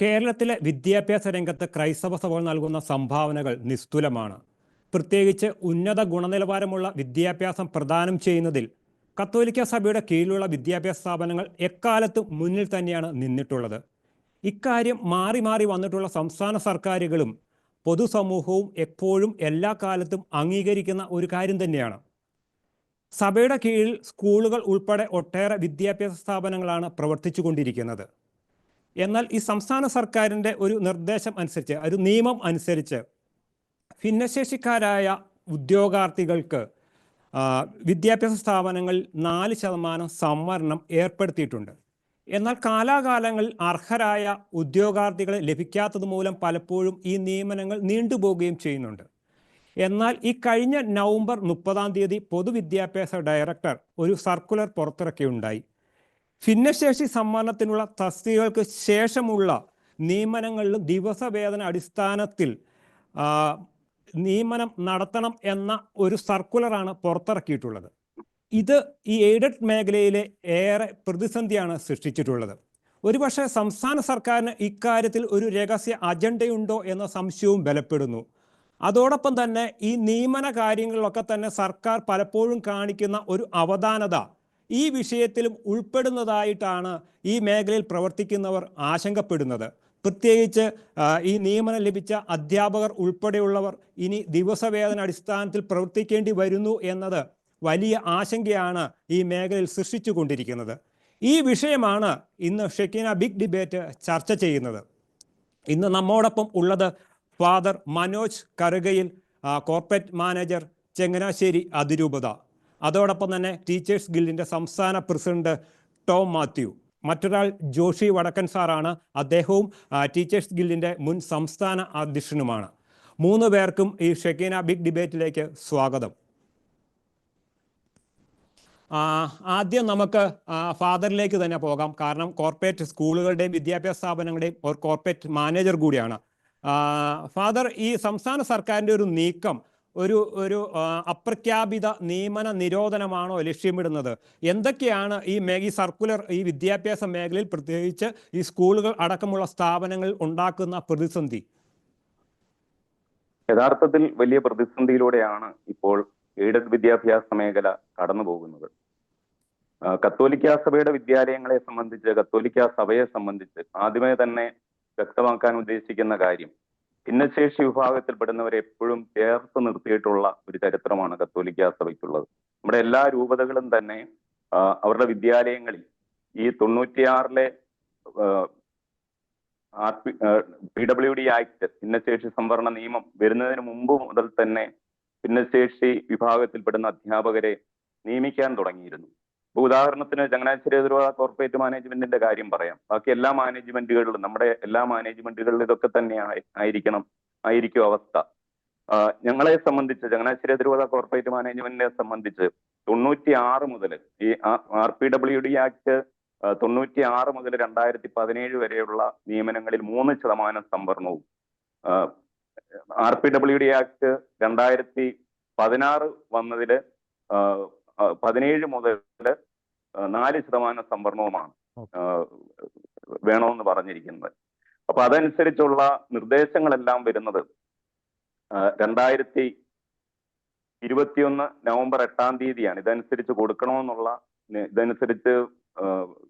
കേരളത്തിലെ വിദ്യാഭ്യാസ രംഗത്ത് ക്രൈസ്തവ സഭകൾ നൽകുന്ന സംഭാവനകൾ നിസ്തുലമാണ്. പ്രത്യേകിച്ച് ഉന്നത ഗുണനിലവാരമുള്ള വിദ്യാഭ്യാസം പ്രദാനം ചെയ്യുന്നതിൽ കത്തോലിക്ക സഭയുടെ കീഴിലുള്ള വിദ്യാഭ്യാസ സ്ഥാപനങ്ങൾ എക്കാലത്തും മുന്നിൽ തന്നെയാണ് നിന്നിട്ടുള്ളത്. ഇക്കാര്യം മാറി മാറി വന്നിട്ടുള്ള സംസ്ഥാന സർക്കാരുകളും പൊതുസമൂഹവും എപ്പോഴും എല്ലാ കാലത്തും അംഗീകരിക്കുന്ന ഒരു കാര്യം തന്നെയാണ്. സഭയുടെ കീഴിൽ സ്കൂളുകൾ ഉൾപ്പെടെ ഒട്ടേറെ വിദ്യാഭ്യാസ സ്ഥാപനങ്ങളാണ് പ്രവർത്തിച്ചു കൊണ്ടിരിക്കുന്നത്. എന്നാൽ ഈ സംസ്ഥാന സർക്കാരിൻ്റെ ഒരു നിർദ്ദേശം അനുസരിച്ച്, ഒരു നിയമം അനുസരിച്ച് ഭിന്നശേഷിക്കാരായ ഉദ്യോഗാർത്ഥികൾക്ക് വിദ്യാഭ്യാസ സ്ഥാപനങ്ങളിൽ 4% സംവരണം ഏർപ്പെടുത്തിയിട്ടുണ്ട്. എന്നാൽ കാലാകാലങ്ങളിൽ അർഹരായ ഉദ്യോഗാർത്ഥികളെ ലഭിക്കാത്തത് മൂലം പലപ്പോഴും ഈ നിയമനങ്ങൾ നീണ്ടുപോവുകയും ചെയ്യുന്നുണ്ട്. എന്നാൽ ഈ കഴിഞ്ഞ നവംബർ 30 പൊതുവിദ്യാഭ്യാസ ഡയറക്ടർ ഒരു സർക്കുലർ പുറത്തിറക്കുകയുണ്ടായി. ഭിന്നശേഷി സംവരണത്തിനുള്ള തസ്തികകൾക്ക് ശേഷമുള്ള നിയമനങ്ങളിലും ദിവസവേതന അടിസ്ഥാനത്തിൽ നിയമനം നടത്തണം എന്ന ഒരു സർക്കുലറാണ് പുറത്തിറക്കിയിട്ടുള്ളത്. ഇത് ഈ എയ്ഡഡ് മേഖലയിലെ ഏറെ പ്രതിസന്ധിയാണ് സൃഷ്ടിച്ചിട്ടുള്ളത്. ഒരുപക്ഷെ സംസ്ഥാന സർക്കാരിന് ഇക്കാര്യത്തിൽ ഒരു രഹസ്യ അജണ്ടയുണ്ടോ എന്ന സംശയവും ബലപ്പെടുന്നു. അതോടൊപ്പം തന്നെ ഈ നിയമന കാര്യങ്ങളിലൊക്കെ തന്നെ സർക്കാർ പലപ്പോഴും കാണിക്കുന്ന ഒരു അവധാനത ഈ വിഷയത്തിലും ഉൾപ്പെടുന്നതായിട്ടാണ് ഈ മേഖലയിൽ പ്രവർത്തിക്കുന്നവർ ആശങ്കപ്പെടുന്നത്. പ്രത്യേകിച്ച് ഈ നിയമനം ലഭിച്ച അധ്യാപകർ ഉൾപ്പെടെയുള്ളവർ ഇനി ദിവസവേതന അടിസ്ഥാനത്തിൽ പ്രവർത്തിക്കേണ്ടി വരുന്നു എന്നത് വലിയ ആശങ്കയാണ് ഈ മേഖലയിൽ സൃഷ്ടിച്ചു കൊണ്ടിരിക്കുന്നത്. ഈ വിഷയമാണ് ഇന്ന് ഷെക്കീന ബിഗ് ഡിബേറ്റ് ചർച്ച ചെയ്യുന്നത്. ഇന്ന് നമ്മോടൊപ്പം ഉള്ളത് father Manoj Karukayil, corporate manager, Changanassery അതിരൂപത. അതോടൊപ്പം തന്നെ ടീച്ചേഴ്സ് ഗിൽഡിൻ്റെ സംസ്ഥാന പ്രസിഡന്റ് ടോം മാത്യു. മറ്റൊരാൾ ജോഷി വടക്കൻ സാറാണ്. അദ്ദേഹവും ടീച്ചേഴ്സ് ഗിൽഡിൻ്റെ മുൻ സംസ്ഥാന അധ്യക്ഷനുമാണ്. 3 പേർക്കും ഈ ഷെക്കീന ബിഗ് ഡിബേറ്റിലേക്ക് സ്വാഗതം. ആദ്യം നമുക്ക് ഫാദറിലേക്ക് തന്നെ പോകാം. കാരണം കോർപ്പറേറ്റ് സ്കൂളുകളുടെയും വിദ്യാഭ്യാസ സ്ഥാപനങ്ങളുടെയും ഒരു കോർപ്പറേറ്റ് മാനേജർ കൂടിയാണ്. ഫാദർ, ഈ സംസ്ഥാന സർക്കാരിൻ്റെ ഒരു നീക്കം ഒരു അപ്രഖ്യാപിത നിയമന നിരോധനമാണോ ലക്ഷ്യമിടുന്നത്? എന്തൊക്കെയാണ് ഈ സർക്കുലർ ഈ വിദ്യാഭ്യാസ മേഖലയിൽ, പ്രത്യേകിച്ച് ഈ സ്കൂളുകൾ അടക്കമുള്ള സ്ഥാപനങ്ങളിൽ ഉണ്ടാക്കുന്ന പ്രതിസന്ധി? യഥാർത്ഥത്തിൽ വലിയ പ്രതിസന്ധിയിലൂടെയാണ് ഇപ്പോൾ എയ്ഡഡ് വിദ്യാഭ്യാസ മേഖല കടന്നു പോകുന്നത്. കത്തോലിക്ക സഭയുടെ വിദ്യാലയങ്ങളെ സംബന്ധിച്ച്, കത്തോലിക്ക സഭയെ സംബന്ധിച്ച് ആദ്യമേ തന്നെ വ്യക്തമാക്കാൻ ഉദ്ദേശിക്കുന്ന കാര്യം, ഭിന്നശേഷി വിഭാഗത്തിൽപ്പെടുന്നവരെ എപ്പോഴും ചേർത്ത് നിർത്തിയിട്ടുള്ള ഒരു ചരിത്രമാണ് കത്തോലിക്ക സഭയ്ക്കുള്ളത്. നമ്മുടെ എല്ലാ രൂപതകളും തന്നെ അവരുടെ വിദ്യാലയങ്ങളിൽ ഈ 96-ലെ PWD ആക്ട്, ഭിന്നശേഷി സംവരണ നിയമം വരുന്നതിന് മുമ്പ് മുതൽ തന്നെ ഭിന്നശേഷി വിഭാഗത്തിൽപ്പെടുന്ന അധ്യാപകരെ നിയമിക്കാൻ തുടങ്ങിയിരുന്നു. ഇപ്പൊ ഉദാഹരണത്തിന് ചങ്ങനാശ്ശേരി അതിരൂപത കോർപ്പറേറ്റ് മാനേജ്മെന്റിന്റെ കാര്യം പറയാം. ബാക്കി എല്ലാ മാനേജ്മെന്റുകളിലും, നമ്മുടെ എല്ലാ മാനേജ്മെന്റുകളിലും ഇതൊക്കെ തന്നെ ആയിരിക്കും അവസ്ഥ. ഞങ്ങളെ സംബന്ധിച്ച്, ചങ്ങനാശ്ശേരി അതിരൂപത കോർപ്പറേറ്റ് മാനേജ്മെന്റിനെ സംബന്ധിച്ച് 96 മുതൽ ഈ RPWD ആക്ട് 96 മുതൽ 2017 വരെയുള്ള നിയമനങ്ങളിൽ 3% സംവരണവും, RPWD ആക്ട് 2016 വന്നതില് 17 മുതൽ 4% സംവരണവുമാണ് വേണമെന്ന് പറഞ്ഞിരിക്കുന്നത്. അപ്പൊ അതനുസരിച്ചുള്ള നിർദ്ദേശങ്ങളെല്ലാം വരുന്നത് 2021 നവംബർ 8 ഇതനുസരിച്ച് കൊടുക്കണമെന്നുള്ള, ഇതനുസരിച്ച്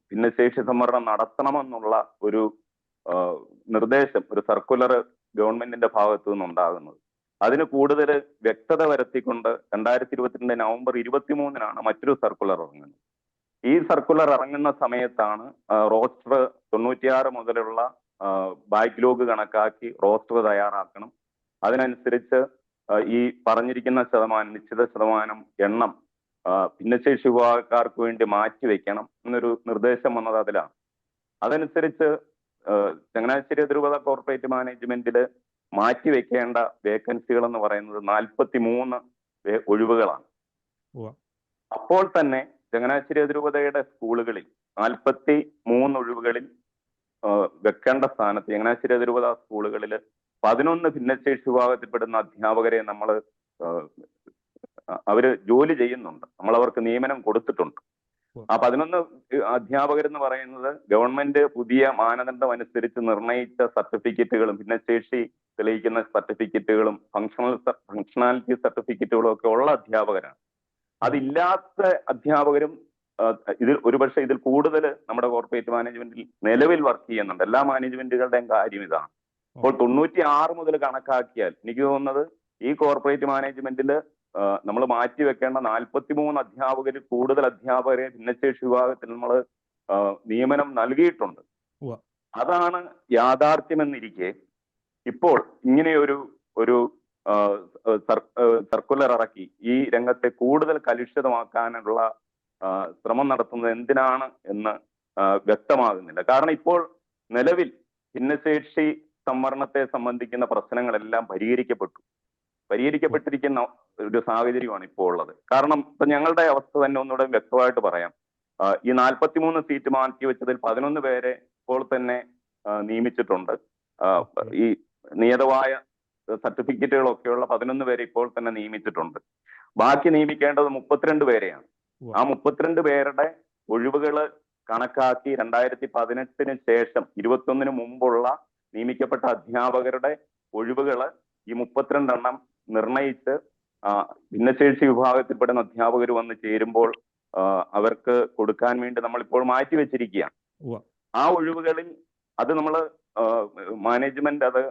ഭിന്നശേഷി സംവരണം നടത്തണമെന്നുള്ള ഒരു നിർദ്ദേശം, ഒരു സർക്കുലർ ഗവൺമെന്റിന്റെ ഭാഗത്തു നിന്നുണ്ടാകുന്നത്. അതിന് കൂടുതൽ വ്യക്തത വരുത്തിക്കൊണ്ട് 2022 നവംബർ 23 മറ്റൊരു സർക്കുലർ ഇറങ്ങുന്നത്. ഈ സർക്കുലർ ഇറങ്ങുന്ന സമയത്താണ് റോസ്റ്റർ 96 മുതലുള്ള ബാക്ക്ലോഗ് കണക്കാക്കി റോസ്റ്റർ തയ്യാറാക്കണം. അതിനനുസരിച്ച് ഈ പറഞ്ഞിരിക്കുന്ന നിശ്ചിത ശതമാനം എണ്ണം ഭിന്നശേഷി വിഭാഗക്കാർക്ക് വേണ്ടി മാറ്റിവെക്കണം എന്നൊരു നിർദ്ദേശം വന്നത് അതിലാണ്. അതനുസരിച്ച് ചങ്ങനാശ്ശേരി അതിരൂപത കോർപ്പറേറ്റ് മാനേജ്മെന്റില് മാറ്റിവെക്കേണ്ട വേക്കൻസികൾ എന്ന് പറയുന്നത് 43 ഒഴിവുകളാണ്. അപ്പോൾ തന്നെ ചങ്ങനാശ്ശേരി അതിരൂപതയുടെ സ്കൂളുകളിൽ 43 ഒഴിവുകളിൽ വെക്കേണ്ട സ്ഥാനത്ത് ചങ്ങനാശ്ശേരി അതിരൂപത സ്കൂളുകളിൽ 11 ഭിന്നശേഷി വിഭാഗത്തിൽപ്പെടുന്ന അധ്യാപകരെ അവര് ജോലി ചെയ്യുന്നുണ്ട്, നമ്മൾ അവർക്ക് നിയമനം കൊടുത്തിട്ടുണ്ട്. ആ 11 അധ്യാപകരെന്ന് പറയുന്നത് ഗവൺമെന്റ് പുതിയ മാനദണ്ഡം അനുസരിച്ച് നിർണയിച്ച സർട്ടിഫിക്കറ്റുകളും ഭിന്നശേഷി തെളിയിക്കുന്ന സർട്ടിഫിക്കറ്റുകളും ഫങ്ഷണാലിറ്റി സർട്ടിഫിക്കറ്റുകളും ഒക്കെ ഉള്ള അധ്യാപകരാണ്. അതില്ലാത്ത അധ്യാപകരും ഇതിൽ കൂടുതൽ നമ്മുടെ കോർപ്പറേറ്റ് മാനേജ്മെന്റിൽ നിലവിൽ വർക്ക് ചെയ്യുന്നുണ്ട്. എല്ലാ മാനേജ്മെന്റുകളുടെയും കാര്യം ഇതാണ്. അപ്പോൾ 96 മുതൽ കണക്കാക്കിയാൽ എനിക്ക് തോന്നുന്നത് ഈ കോർപ്പറേറ്റ് മാനേജ്മെന്റിൽ നമ്മൾ മാറ്റിവെക്കേണ്ട 43 അധ്യാപകരിൽ കൂടുതൽ അധ്യാപകരെ ഭിന്നശേഷി വിഭാഗത്തിൽ നമ്മൾ നിയമനം നൽകിയിട്ടുണ്ട്. അതാണ് യാഥാർത്ഥ്യമെന്നിരിക്കെ ഇപ്പോൾ ഇങ്ങനെയൊരു സർക്കുലർ ഇറക്കി ഈ രംഗത്തെ കൂടുതൽ കലുഷിതമാക്കാനുള്ള ശ്രമം നടത്തുന്നത് എന്തിനാണ് എന്ന് വ്യക്തമാകുന്നില്ല. കാരണം ഇപ്പോൾ നിലവിൽ ഭിന്നശേഷി സംവരണത്തെ സംബന്ധിക്കുന്ന പ്രശ്നങ്ങളെല്ലാം പരിഹരിക്കപ്പെട്ടിരിക്കുന്ന ഒരു സാഹചര്യമാണ് ഇപ്പോൾ ഉള്ളത്. കാരണം ഇപ്പൊ ഞങ്ങളുടെ അവസ്ഥ തന്നെ ഒന്നുകൂടെ വ്യക്തമായിട്ട് പറയാം. ഈ 43 സീറ്റ് മാറ്റി വെച്ചതിൽ 11 പേരെ ഇപ്പോൾ തന്നെ നിയമിച്ചിട്ടുണ്ട്. ഈ നിയതമായ സർട്ടിഫിക്കറ്റുകളൊക്കെയുള്ള 11 പേരെ ഇപ്പോൾ തന്നെ നിയമിച്ചിട്ടുണ്ട്. ബാക്കി നിയമിക്കേണ്ടത് 32 പേരെയാണ്. ആ 32 പേരുടെ ഒഴിവുകൾ കണക്കാക്കി 2018 ശേഷം 21 മുമ്പുള്ള നിയമിക്കപ്പെട്ട അധ്യാപകരുടെ ഒഴിവുകൾ ഈ 32 എണ്ണം നിർണയിച്ച് ഭിന്നശേഷി വിഭാഗത്തിൽപ്പെടുന്ന അധ്യാപകർ വന്ന് ചേരുമ്പോൾ അവർക്ക് കൊടുക്കാൻ വേണ്ടി നമ്മൾ ഇപ്പോൾ മാറ്റിവെച്ചിരിക്കുകയാണ്. ആ ഒഴിവുകളിൽ അത് നമ്മൾ മാനേജ്മെന്റ് അത്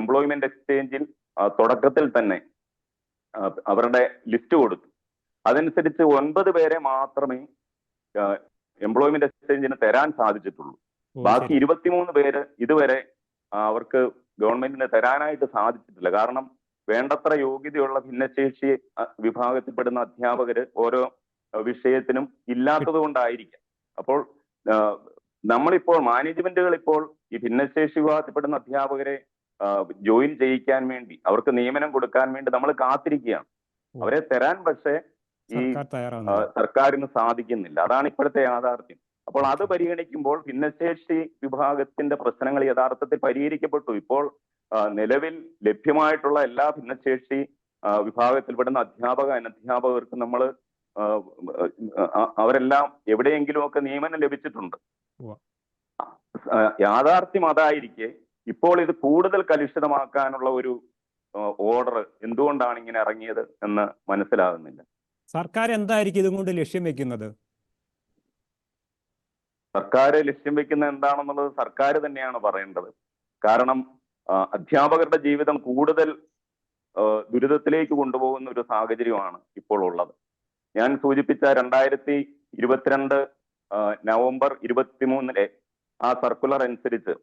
എംപ്ലോയ്മെന്റ് എക്സ്ചേഞ്ചിൽ തുടക്കത്തിൽ തന്നെ അവരുടെ ലിസ്റ്റ് കൊടുത്തു. അതനുസരിച്ച് 9 പേരെ മാത്രമേ എംപ്ലോയ്മെന്റ് എക്സ്ചേഞ്ചിന് തരാൻ സാധിച്ചിട്ടുള്ളൂ. ബാക്കി 23 പേര് ഇതുവരെ അവർക്ക് ഗവൺമെന്റിന് തരാനായിട്ട് സാധിച്ചിട്ടില്ല. കാരണം വേണ്ടത്ര യോഗ്യതയുള്ള ഭിന്നശേഷി വിഭാഗത്തിൽപ്പെടുന്ന അധ്യാപകര് ഓരോ വിഷയത്തിനും ഇല്ലാത്തത് കൊണ്ടായിരിക്കാം. അപ്പോൾ നമ്മളിപ്പോൾ മാനേജ്മെന്റുകൾ ഇപ്പോൾ ഈ ഭിന്നശേഷി വിഭാഗത്തിൽപ്പെടുന്ന അധ്യാപകരെ ജോയിൻ ചെയ്യിക്കാൻ വേണ്ടി അവർക്ക് നിയമനം കൊടുക്കാൻ വേണ്ടി നമ്മൾ കാത്തിരിക്കുകയാണ്. അവരെ തരാൻ പക്ഷേ ഈ സർക്കാരിന് സാധിക്കുന്നില്ല. അതാണ് ഇപ്പോഴത്തെ യാഥാർത്ഥ്യം. അപ്പോൾ അത് പരിഗണിക്കുമ്പോൾ ഭിന്നശേഷി വിഭാഗത്തിന്റെ പ്രശ്നങ്ങൾ യഥാർത്ഥത്തിൽ പരിഹരിക്കപ്പെട്ടു. ഇപ്പോൾ നിലവിൽ ലഭ്യമായിട്ടുള്ള എല്ലാ ഭിന്നശേഷി വിഭാഗത്തിൽപ്പെടുന്ന അനധ്യാപകർക്കും നമ്മൾ അവരെല്ലാം എവിടെയെങ്കിലുമൊക്കെ നിയമനം ലഭിച്ചിട്ടുണ്ട്. യാഥാർത്ഥ്യം അതായിരിക്കെ ഇപ്പോൾ ഇത് കൂടുതൽ കലുഷിതമാക്കാനുള്ള ഒരു ഓർഡർ എന്തുകൊണ്ടാണ് ഇങ്ങനെ ഇറങ്ങിയത് എന്ന് മനസ്സിലാകുന്നില്ല. സർക്കാർ എന്തായിരിക്കും ഇതും കൊണ്ട് ലക്ഷ്യം വെക്കുന്നത്? സർക്കാർ ലക്ഷ്യം വെക്കുന്നത് എന്താണെന്നുള്ളത് സർക്കാർ തന്നെയാണ് പറയേണ്ടത്. കാരണം അധ്യാപകരുടെ ജീവിതം കൂടുതൽ ദുരിതത്തിലേക്ക് കൊണ്ടുപോകുന്ന ഒരു സാഹചര്യമാണ് ഇപ്പോൾ ഉള്ളത്. ഞാൻ സൂചിപ്പിച്ച 2022 നവംബർ 23 ആ സർക്കുലർ അനുസരിച്ച്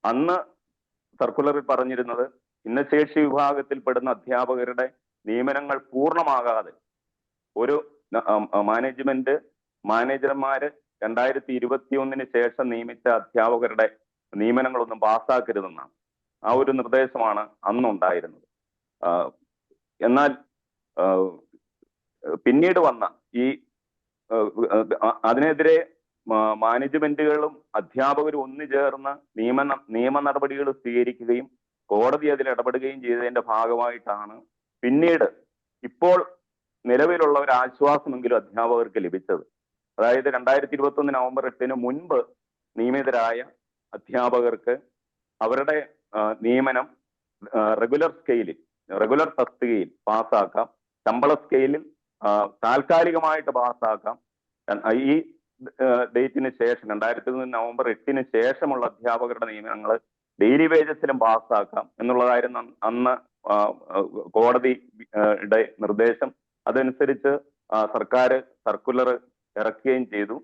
അന്ന് സർക്കുലറിൽ പറഞ്ഞിരുന്നത് ഭിന്നശേഷി വിഭാഗത്തിൽപ്പെടുന്ന അധ്യാപകരുടെ നിയമനങ്ങൾ പൂർണ്ണമാകാതെ ഒരു മാനേജർമാര് 2021 ശേഷം നിയമിച്ച അധ്യാപകരുടെ നിയമനങ്ങളൊന്നും പാസ്സാക്കരുതെന്നാണ് ആ ഒരു നിർദ്ദേശമാണ് അന്നുണ്ടായിരുന്നത്. എന്നാൽ പിന്നീട് വന്ന ഈ അതിനെതിരെ മാനേജ്മെന്റുകളും അധ്യാപകരും ഒന്നുചേർന്ന് നിയമ നടപടികൾ സ്വീകരിക്കുകയും കോടതി അതിൽ ഇടപെടുകയും ചെയ്തതിന്റെ ഭാഗമായിട്ടാണ് പിന്നീട് ഇപ്പോൾ നിലവിലുള്ള ഒരു ആശ്വാസമെങ്കിലും അധ്യാപകർക്ക് ലഭിച്ചത്. അതായത് 2021 നവംബർ 8 മുൻപ് നിയമിതരായ അധ്യാപകർക്ക് അവരുടെ നിയമനം റെഗുലർ തസ്തികയിൽ പാസ്സാക്കാം, ശമ്പള സ്കെയിലിൽ താൽക്കാലികമായിട്ട് പാസ്സാക്കാം. ഈ ഡേറ്റിന് ശേഷം 2001 നവംബർ 8 ശേഷമുള്ള അധ്യാപകരുടെ നിയമനങ്ങൾ ഡെയിലി വേജസിലും പാസ്സാക്കാം എന്നുള്ളതായിരുന്നു അന്ന് കോടതിയുടെ നിർദ്ദേശം. അതനുസരിച്ച് സർക്കാർ സർക്കുലർ ഇറക്കുകയും ചെയ്തു.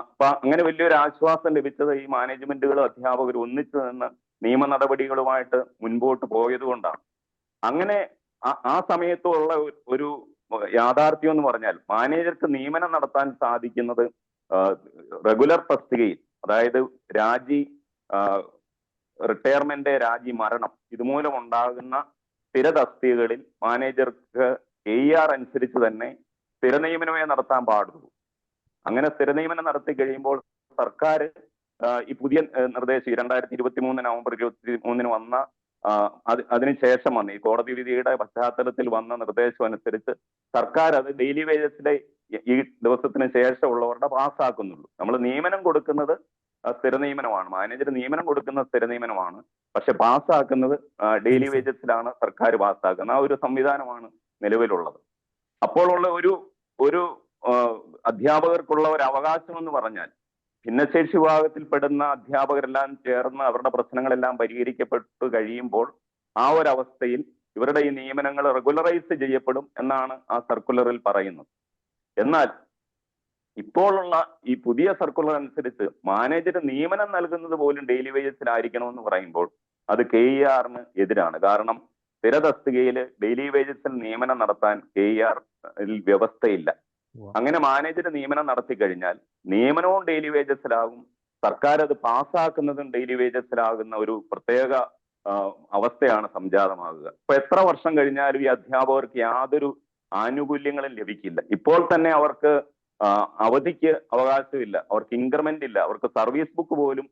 അപ്പൊ അങ്ങനെ വലിയൊരു ആശ്വാസം ലഭിച്ചത് ഈ മാനേജ്മെന്റുകളും അധ്യാപകരും ഒന്നിച്ചു നിന്ന് നിയമ നടപടികളുമായിട്ട് മുൻപോട്ട് പോയത് കൊണ്ടാണ്. അങ്ങനെ ആ സമയത്തുള്ള ഒരു യാഥാർത്ഥ്യം എന്ന് പറഞ്ഞാൽ മാനേജർക്ക് നിയമനം നടത്താൻ സാധിക്കുന്നത് റെഗുലർ തസ്തികയിൽ, അതായത് റിട്ടയർമെന്റ്, മരണം ഇതുമൂലം ഉണ്ടാകുന്ന സ്ഥിര തസ്തികകളിൽ മാനേജർക്ക് AR അനുസരിച്ച് തന്നെ സ്ഥിര നിയമനമേ നടത്താൻ പാടുള്ളൂ. അങ്ങനെ സ്ഥിര നിയമനം നടത്തി കഴിയുമ്പോൾ സർക്കാർ ഈ പുതിയ നിർദ്ദേശം 2023 നവംബർ 23 വന്ന അതിനുശേഷം വന്ന ഈ കോടതി വിധിയുടെ പശ്ചാത്തലത്തിൽ വന്ന നിർദ്ദേശം അനുസരിച്ച് സർക്കാർ അത് ഡെയിലി വേജസിലെ ഈ ദിവസത്തിന് ശേഷമുള്ളവരുടെ പാസ്സാക്കുന്നുള്ളൂ. നമ്മൾ നിയമനം കൊടുക്കുന്നത് സ്ഥിര നിയമനമാണ്, മാനേജർ നിയമനം കൊടുക്കുന്ന സ്ഥിര നിയമനമാണ്. പക്ഷെ പാസ്സാക്കുന്നത് ഡെയിലി വേജസിലാണ് സർക്കാർ പാസ്സാക്കുന്നത്. ആ ഒരു സംവിധാനമാണ് നിലവിലുള്ളത്. അപ്പോഴുള്ള ഒരു അധ്യാപകർക്കുള്ള ഒരു അവകാശം എന്ന് പറഞ്ഞാൽ, ഭിന്നശേഷി വിഭാഗത്തിൽപ്പെടുന്ന അധ്യാപകരെല്ലാം ചേർന്ന് അവരുടെ പ്രശ്നങ്ങളെല്ലാം പരിഹരിക്കപ്പെട്ടു കഴിയുമ്പോൾ ആ ഒരു അവസ്ഥയിൽ ഇവരുടെ ഈ നിയമനങ്ങൾ റെഗുലറൈസ് ചെയ്യപ്പെടും എന്നാണ് ആ സർക്കുലറിൽ പറയുന്നത്. എന്നാൽ ഇപ്പോഴുള്ള ഈ പുതിയ സർക്കുലർ അനുസരിച്ച് മാനേജർ നിയമനം നൽകുന്നത് പോലും ഡെയിലി വേജസിലായിരിക്കണമെന്ന് പറയുമ്പോൾ അത് KER എതിരാണ്. കാരണം സ്ഥിര തസ്തികയിൽ ഡെയിലി വേജസിൽ നിയമനം നടത്താൻ KER വ്യവസ്ഥയില്ല. അങ്ങനെ മാനേജർ നിയമനം നടത്തി കഴിഞ്ഞാൽ നിയമനവും ഡെയിലി വേജസിലാകും, സർക്കാർ അത് പാസ്സാക്കുന്നതും ഡെയിലി വേജസിലാകുന്ന ഒരു പ്രത്യേക അവസ്ഥയാണ് സംജാതമാകുക. ഇപ്പൊ എത്ര വർഷം കഴിഞ്ഞാലും ഈ അധ്യാപകർക്ക് യാതൊരു ആനുകൂല്യങ്ങളും ലഭിക്കില്ല. ഇപ്പോൾ തന്നെ അവർക്ക് അവധിക്ക് അവകാശമില്ല, അവർക്ക് ഇൻക്രിമെന്റ് ഇല്ല, അവർക്ക് സർവീസ് ബുക്ക് പോലും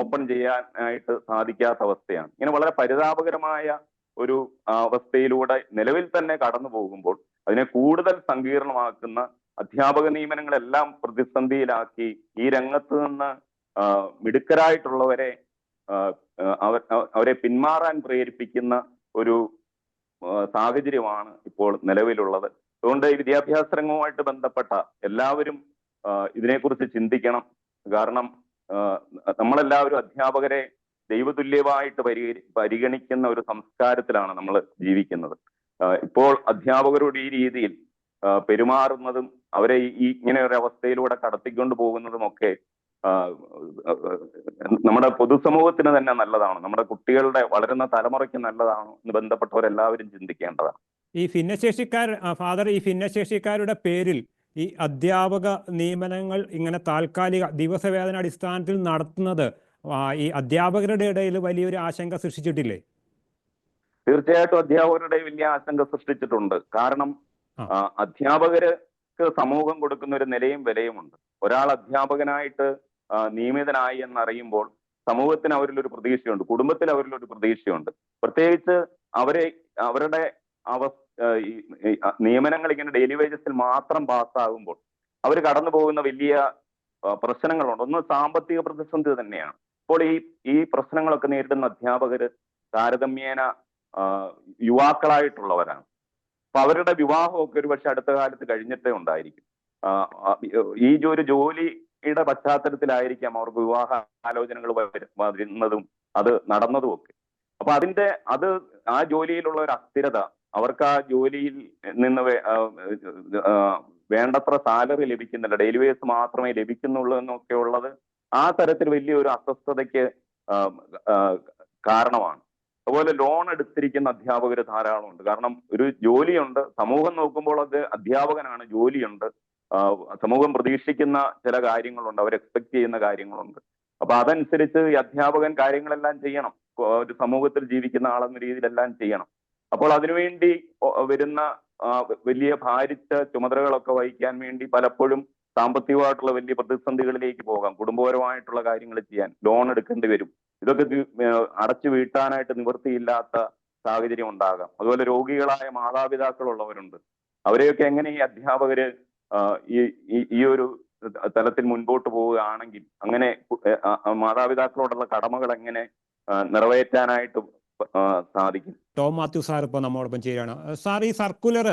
ഓപ്പൺ ചെയ്യാനായിട്ട് സാധിക്കാത്ത അവസ്ഥയാണ്. ഇങ്ങനെ വളരെ പരിതാപകരമായ ഒരു അവസ്ഥയിലൂടെ നിലവിൽ തന്നെ കടന്നു പോകുമ്പോൾ അതിനെ കൂടുതൽ സങ്കീർണമാക്കുന്ന, അധ്യാപക നിയമനങ്ങളെല്ലാം പ്രതിസന്ധിയിലാക്കി ഈ രംഗത്ത് നിന്ന് മിടുക്കരായിട്ടുള്ളവരെ അവരെ പിന്മാറാൻ പ്രേരിപ്പിക്കുന്ന ഒരു സാഹചര്യമാണ് ഇപ്പോൾ നിലവിലുള്ളത്. അതുകൊണ്ട് ഈ വിദ്യാഭ്യാസ രംഗവുമായിട്ട് ബന്ധപ്പെട്ട എല്ലാവരും ഇതിനെക്കുറിച്ച് ചിന്തിക്കണം. കാരണം നമ്മളെല്ലാവരും അധ്യാപകരെ ദൈവതുല്യമായിട്ട് പരിഗണിക്കുന്ന ഒരു സംസ്കാരത്തിലാണ് നമ്മൾ ജീവിക്കുന്നത്. ഇപ്പോൾ അധ്യാപകരോട് ഈ രീതിയിൽ പെരുമാറുന്നതും അവരെ ഇങ്ങനെ ഒരു അവസ്ഥയിലൂടെ കടത്തിക്കൊണ്ട് പോകുന്നതും ഒക്കെ നമ്മുടെ പൊതുസമൂഹത്തിന് തന്നെ നല്ലതാണ്, നമ്മുടെ കുട്ടികളുടെ വളരുന്ന തലമുറയ്ക്ക് നല്ലതാണോ എന്ന് ബന്ധപ്പെട്ടവരെല്ലാവരും ചിന്തിക്കേണ്ടതാണ്. ഈ ഭിന്നശേഷിക്കാരുടെ പേരിൽ ഈ അധ്യാപക നിയമനങ്ങൾ ഇങ്ങനെ താൽക്കാലിക ദിവസവേതന അടിസ്ഥാനത്തിൽ നടത്തുന്നത് ഈ അധ്യാപകരുടെ ഇടയിൽ വലിയൊരു ആശങ്ക സൃഷ്ടിച്ചിട്ടില്ലേ? തീർച്ചയായിട്ടും അധ്യാപകരുടെ വലിയ ആശങ്ക സൃഷ്ടിച്ചിട്ടുണ്ട്. കാരണം അധ്യാപകർക്ക് സമൂഹം കൊടുക്കുന്ന ഒരു നിലയും വിലയുമുണ്ട്. ഒരാൾ അധ്യാപകനായിട്ട് നിയമിതനായി എന്നറിയുമ്പോൾ സമൂഹത്തിന് അവരിലൊരു പ്രതീക്ഷയുണ്ട്, കുടുംബത്തിൽ അവരിലൊരു പ്രതീക്ഷയുണ്ട്. പ്രത്യേകിച്ച് അവരുടെ നിയമനങ്ങൾ ഇങ്ങനെ ഡെയിലി വേജസിൽ മാത്രം പാസ്സാകുമ്പോൾ അവർ കടന്നു പോകുന്ന വലിയ പ്രശ്നങ്ങളുണ്ട്. ഒന്ന് സാമ്പത്തിക പ്രതിസന്ധി തന്നെയാണ്. ഇപ്പോൾ ഈ പ്രശ്നങ്ങളൊക്കെ നേരിടുന്ന അധ്യാപകര് താരതമ്യേന യുവാക്കളായിട്ടുള്ളവരാണ്. അപ്പൊ അവരുടെ വിവാഹമൊക്കെ ഒരു പക്ഷെ അടുത്ത കാലത്ത് കഴിഞ്ഞിട്ടേ ഉണ്ടായിരിക്കും. ഈ ഒരു ജോലിയുടെ പശ്ചാത്തലത്തിലായിരിക്കാം അവർക്ക് വിവാഹ ആലോചനകൾ വരുന്നതും അത് നടന്നതും ഒക്കെ. അപ്പൊ ആ ജോലിയിലുള്ള ഒരു അസ്ഥിരത, അവർക്ക് ആ ജോലിയിൽ നിന്ന് വേണ്ടത്ര സാലറി ലഭിക്കുന്നില്ല, ഡെയിലി വേജസ് മാത്രമേ ലഭിക്കുന്നുള്ളൂ എന്നൊക്കെ ഉള്ളത് ആ തരത്തിൽ വലിയൊരു അസ്വസ്ഥതയ്ക്ക് കാരണമാണ്. അതുപോലെ ലോൺ എടുത്തിരിക്കുന്ന അധ്യാപകർ ധാരാളമുണ്ട്. കാരണം ഒരു ജോലിയുണ്ട്, സമൂഹം നോക്കുമ്പോൾ അത് അധ്യാപകനാണ്, ജോലിയുണ്ട്, സമൂഹം പ്രതീക്ഷിക്കുന്ന ചില കാര്യങ്ങളുണ്ട്, അവർ എക്സ്പെക്ട് ചെയ്യുന്ന കാര്യങ്ങളുണ്ട്. അപ്പൊ അതനുസരിച്ച് ഈ അധ്യാപകൻ കാര്യങ്ങളെല്ലാം ചെയ്യണം, ഒരു സമൂഹത്തിൽ ജീവിക്കുന്ന ആളെന്ന രീതിയിലെല്ലാം ചെയ്യണം. അപ്പോൾ അതിനുവേണ്ടി വരുന്ന വലിയ ഭാരിച്ച ചുമതലകളൊക്കെ വഹിക്കാൻ വേണ്ടി പലപ്പോഴും സാമ്പത്തികമായിട്ടുള്ള വലിയ പ്രതിസന്ധികളിലേക്ക് പോകാം, കുടുംബപരമായിട്ടുള്ള കാര്യങ്ങൾ ചെയ്യാൻ ലോൺ എടുക്കേണ്ടി വരും. ഇതൊക്കെ അടച്ചു വീട്ടാനായിട്ട് നിവൃത്തിയില്ലാത്ത സാഹചര്യം ഉണ്ടാകാം. അതുപോലെ രോഗികളായ മാതാപിതാക്കളുള്ളവരുണ്ട്. അവരെയൊക്കെ എങ്ങനെ ഈ അധ്യാപകര് ഈ ഒരു തലത്തിൽ മുൻപോട്ട് പോവുകയാണെങ്കിൽ അങ്ങനെ മാതാപിതാക്കളോടുള്ള കടമകൾ എങ്ങനെ നിറവേറ്റാനായിട്ട് സാധിക്കും? ടോം മാത്യു സാർ ഇപ്പോൾ നമ്മോടൊപ്പം ചെയ്യുകയാണ്. സാർ, ഈ സർക്കുലർ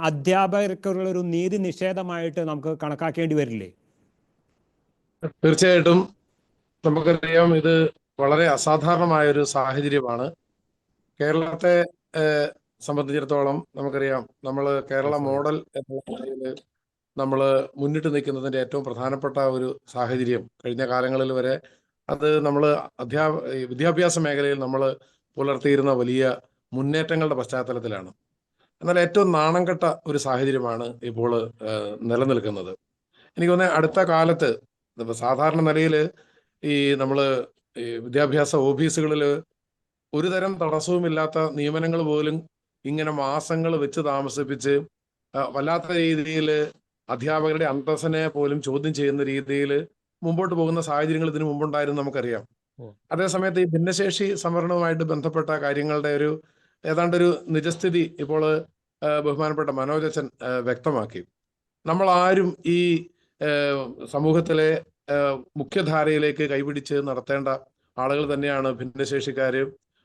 അധ്യാപകർക്കുള്ള ഒരു നീതി നിഷേധമായിട്ട് നമുക്ക് കണക്കാക്കേണ്ടി വരില്ലേ? തീർച്ചയായിട്ടും. നമുക്കറിയാം, ഇത് വളരെ അസാധാരണമായ ഒരു സാഹചര്യമാണ്. കേരളത്തെ സംബന്ധിച്ചിടത്തോളം നമുക്കറിയാം, നമ്മൾ കേരള മോഡൽ എന്ന നിലയിൽ നമ്മൾ മുന്നിട്ട് നിൽക്കുന്നതിൻ്റെ ഏറ്റവും പ്രധാനപ്പെട്ട ഒരു സാഹചര്യം കഴിഞ്ഞ കാലങ്ങളിൽ വരെ അത് നമ്മൾ വിദ്യാഭ്യാസ മേഖലയിൽ നമ്മൾ പുലർത്തിയിരുന്ന വലിയ മുന്നേറ്റങ്ങളുടെ പശ്ചാത്തലത്തിലാണ്. എന്നാൽ ഏറ്റവും നാണം കെട്ട ഒരു സാഹചര്യമാണ് ഇപ്പോൾ നിലനിൽക്കുന്നത്. എനിക്ക് തോന്നുന്നത് അടുത്ത കാലത്ത് സാധാരണ നിലയിൽ നമ്മൾ വിദ്യാഭ്യാസ ഓഫീസുകളിൽ ഒരു തരം തടസ്സവുമില്ലാത്ത നിയമനങ്ങൾ പോലും ഇങ്ങനെ മാസങ്ങൾ വെച്ച് താമസിപ്പിച്ച് വല്ലാത്ത രീതിയിൽ അധ്യാപകരുടെ അന്തസ്സിനെ പോലും ചോദ്യം ചെയ്യുന്ന രീതിയിൽ മുമ്പോട്ട് പോകുന്ന സാഹചര്യങ്ങൾ ഇതിനു മുമ്പുണ്ടായിരുന്നു നമുക്കറിയാം. അതേസമയത്ത് ഈ ഭിന്നശേഷി സംവരണവുമായിട്ട് ബന്ധപ്പെട്ട കാര്യങ്ങളുടെ ഏതാണ്ടൊരു നിജസ്ഥിതി ഇപ്പോൾ ബഹുമാനപ്പെട്ട മനോജ് അച്ഛൻ വ്യക്തമാക്കി. നമ്മൾ ആരും ഈ സമൂഹത്തിലെ മുഖ്യധാരയിലേക്ക് കൈപിടിച്ച് നടത്തേണ്ട ആളുകൾ തന്നെയാണ് ഭിന്നശേഷിക്കാര്.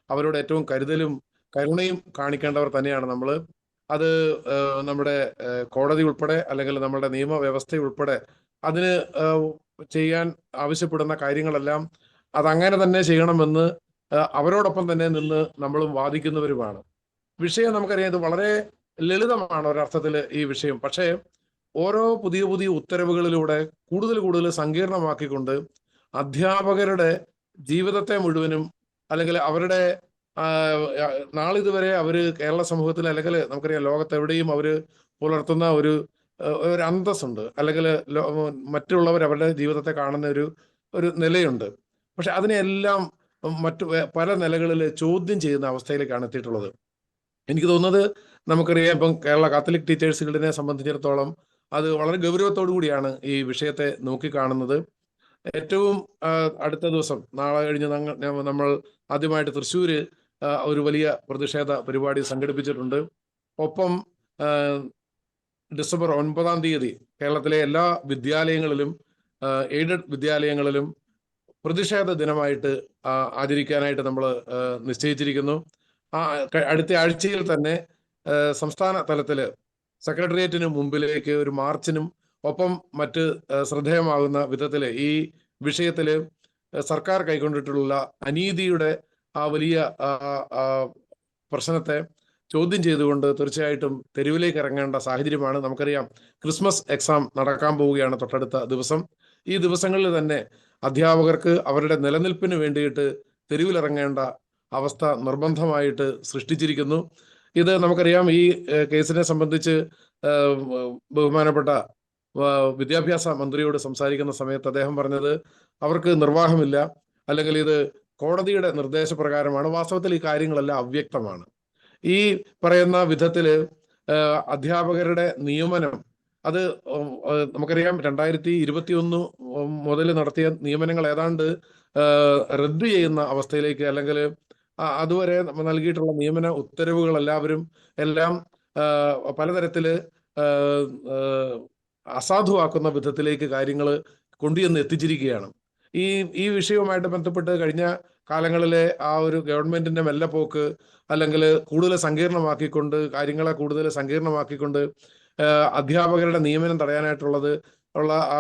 അവരോട് ഏറ്റവും കരുതലും കരുണയും കാണിക്കേണ്ടവർ തന്നെയാണ് നമ്മൾ. അത് നമ്മുടെ കോടതി ഉൾപ്പെടെ അല്ലെങ്കിൽ നമ്മുടെ നിയമവ്യവസ്ഥ ഉൾപ്പെടെ അതിന് ചെയ്യാൻ ആവശ്യപ്പെടുന്ന കാര്യങ്ങളെല്ലാം അതങ്ങനെ തന്നെ ചെയ്യണമെന്ന് അവരോടൊപ്പം തന്നെ നിന്ന് നമ്മളും വാദിക്കുന്നവരുമാണ്. വിഷയം നമുക്കറിയാം, ഇത് വളരെ ലളിതമാണ് ഒരർത്ഥത്തിൽ ഈ വിഷയം. പക്ഷേ ഓരോ പുതിയ പുതിയ ഉത്തരവുകളിലൂടെ കൂടുതൽ കൂടുതൽ സങ്കീർണമാക്കിക്കൊണ്ട് അധ്യാപകരുടെ ജീവിതത്തെ മുഴുവനും അല്ലെങ്കിൽ അവരുടെ നാളിതുവരെ അവര് കേരള സമൂഹത്തിൽ അല്ലെങ്കിൽ നമുക്കറിയാം ലോകത്തെവിടെയും അവര് പുലർത്തുന്ന ഒരു അന്തസ്സുണ്ട്, അല്ലെങ്കിൽ മറ്റുള്ളവർ അവരുടെ ജീവിതത്തെ കാണുന്ന ഒരു നിലയുണ്ട്. പക്ഷെ അതിനെല്ലാം മറ്റു പല നിലകളിൽ ചോദ്യം ചെയ്യുന്ന അവസ്ഥയിലേക്കാണ് എത്തിയിട്ടുള്ളത്. എനിക്ക് തോന്നുന്നത് നമുക്കറിയാം, ഇപ്പം കേരള കാത്തലിക് ടീച്ചേഴ്സ് ഗിൽഡിനെ സംബന്ധിച്ചിടത്തോളം അത് വളരെ ഗൗരവത്തോടു കൂടിയാണ് ഈ വിഷയത്തെ നോക്കിക്കാണുന്നത്. ഏറ്റവും അടുത്ത ദിവസം നാളെ കഴിഞ്ഞ് നമ്മൾ ആദ്യമായിട്ട് തൃശ്ശൂര് ഒരു വലിയ പ്രതിഷേധ പരിപാടി സംഘടിപ്പിച്ചിട്ടുണ്ട്. ഒപ്പം ഡിസംബർ 9-ാം തീയതി കേരളത്തിലെ എല്ലാ വിദ്യാലയങ്ങളിലും എയ്ഡഡ് വിദ്യാലയങ്ങളിലും പ്രതിഷേധ ദിനമായിട്ട് ആചരിക്കാനായിട്ട് നമ്മൾ നിശ്ചയിച്ചിരിക്കുന്നു. അടുത്ത ആഴ്ചയിൽ തന്നെ സംസ്ഥാന തലത്തിൽ സെക്രട്ടേറിയറ്റിന് മുമ്പിലേക്ക് ഒരു മാർച്ചിനും ഒപ്പം മറ്റ് ശ്രദ്ധേയമാകുന്ന വിധത്തിൽ ഈ വിഷയത്തിൽ സർക്കാർ കൈക്കൊണ്ടിട്ടുള്ള അനീതിയുടെ ആ വലിയ പ്രശ്നത്തെ ചോദ്യം ചെയ്തുകൊണ്ട് തീർച്ചയായിട്ടും തെരുവിലേക്ക് ഇറങ്ങേണ്ട സാഹചര്യമാണ്. നമുക്കറിയാം, ക്രിസ്മസ് എക്സാം നടക്കാൻ പോവുകയാണ് തൊട്ടടുത്ത ദിവസം. ഈ ദിവസങ്ങളിൽ തന്നെ അധ്യാപകർക്ക് അവരുടെ നിലനിൽപ്പിന് വേണ്ടിയിട്ട് തെരുവിലിറങ്ങേണ്ട അവസ്ഥ നിർബന്ധമായിട്ട് സൃഷ്ടിച്ചിരിക്കുന്നു. ഇത് നമുക്കറിയാം, ഈ കേസിനെ സംബന്ധിച്ച് ബഹുമാനപ്പെട്ട വിദ്യാഭ്യാസ മന്ത്രിയോട് സംസാരിക്കുന്ന സമയത്ത് അദ്ദേഹം പറഞ്ഞത് അവർക്ക് നിർവാഹമില്ല, അല്ലെങ്കിൽ ഇത് കോടതിയുടെ നിർദ്ദേശപ്രകാരമാണ്. വാസ്തവത്തിൽ ഈ കാര്യങ്ങളെല്ലാം അവ്യക്തമാണ്. ഈ പറയുന്ന വിധത്തില് അധ്യാപകരുടെ നിയമനം അത് നമുക്കറിയാം 2021 മുതൽ നടത്തിയ നിയമനങ്ങൾ ഏതാണ്ട് റദ്ദു ചെയ്യുന്ന അവസ്ഥയിലേക്ക്, അല്ലെങ്കിൽ അതുവരെ നൽകിയിട്ടുള്ള നിയമന ഉത്തരവുകൾ എല്ലാം പലതരത്തില് അസാധുവാക്കുന്ന വിധത്തിലേക്ക് കാര്യങ്ങൾ കൊണ്ടുചെന്ന് എത്തിച്ചിരിക്കുകയാണ്. ഈ വിഷയവുമായിട്ട് ബന്ധപ്പെട്ട് കഴിഞ്ഞ കാലങ്ങളിലെ ആ ഒരു ഗവൺമെന്റിന്റെ മെല്ലെപ്പോക്ക്, അല്ലെങ്കിൽ കൂടുതൽ സങ്കീർണമാക്കിക്കൊണ്ട് അധ്യാപകരുടെ നിയമനം തടയാനായിട്ടുള്ള ആ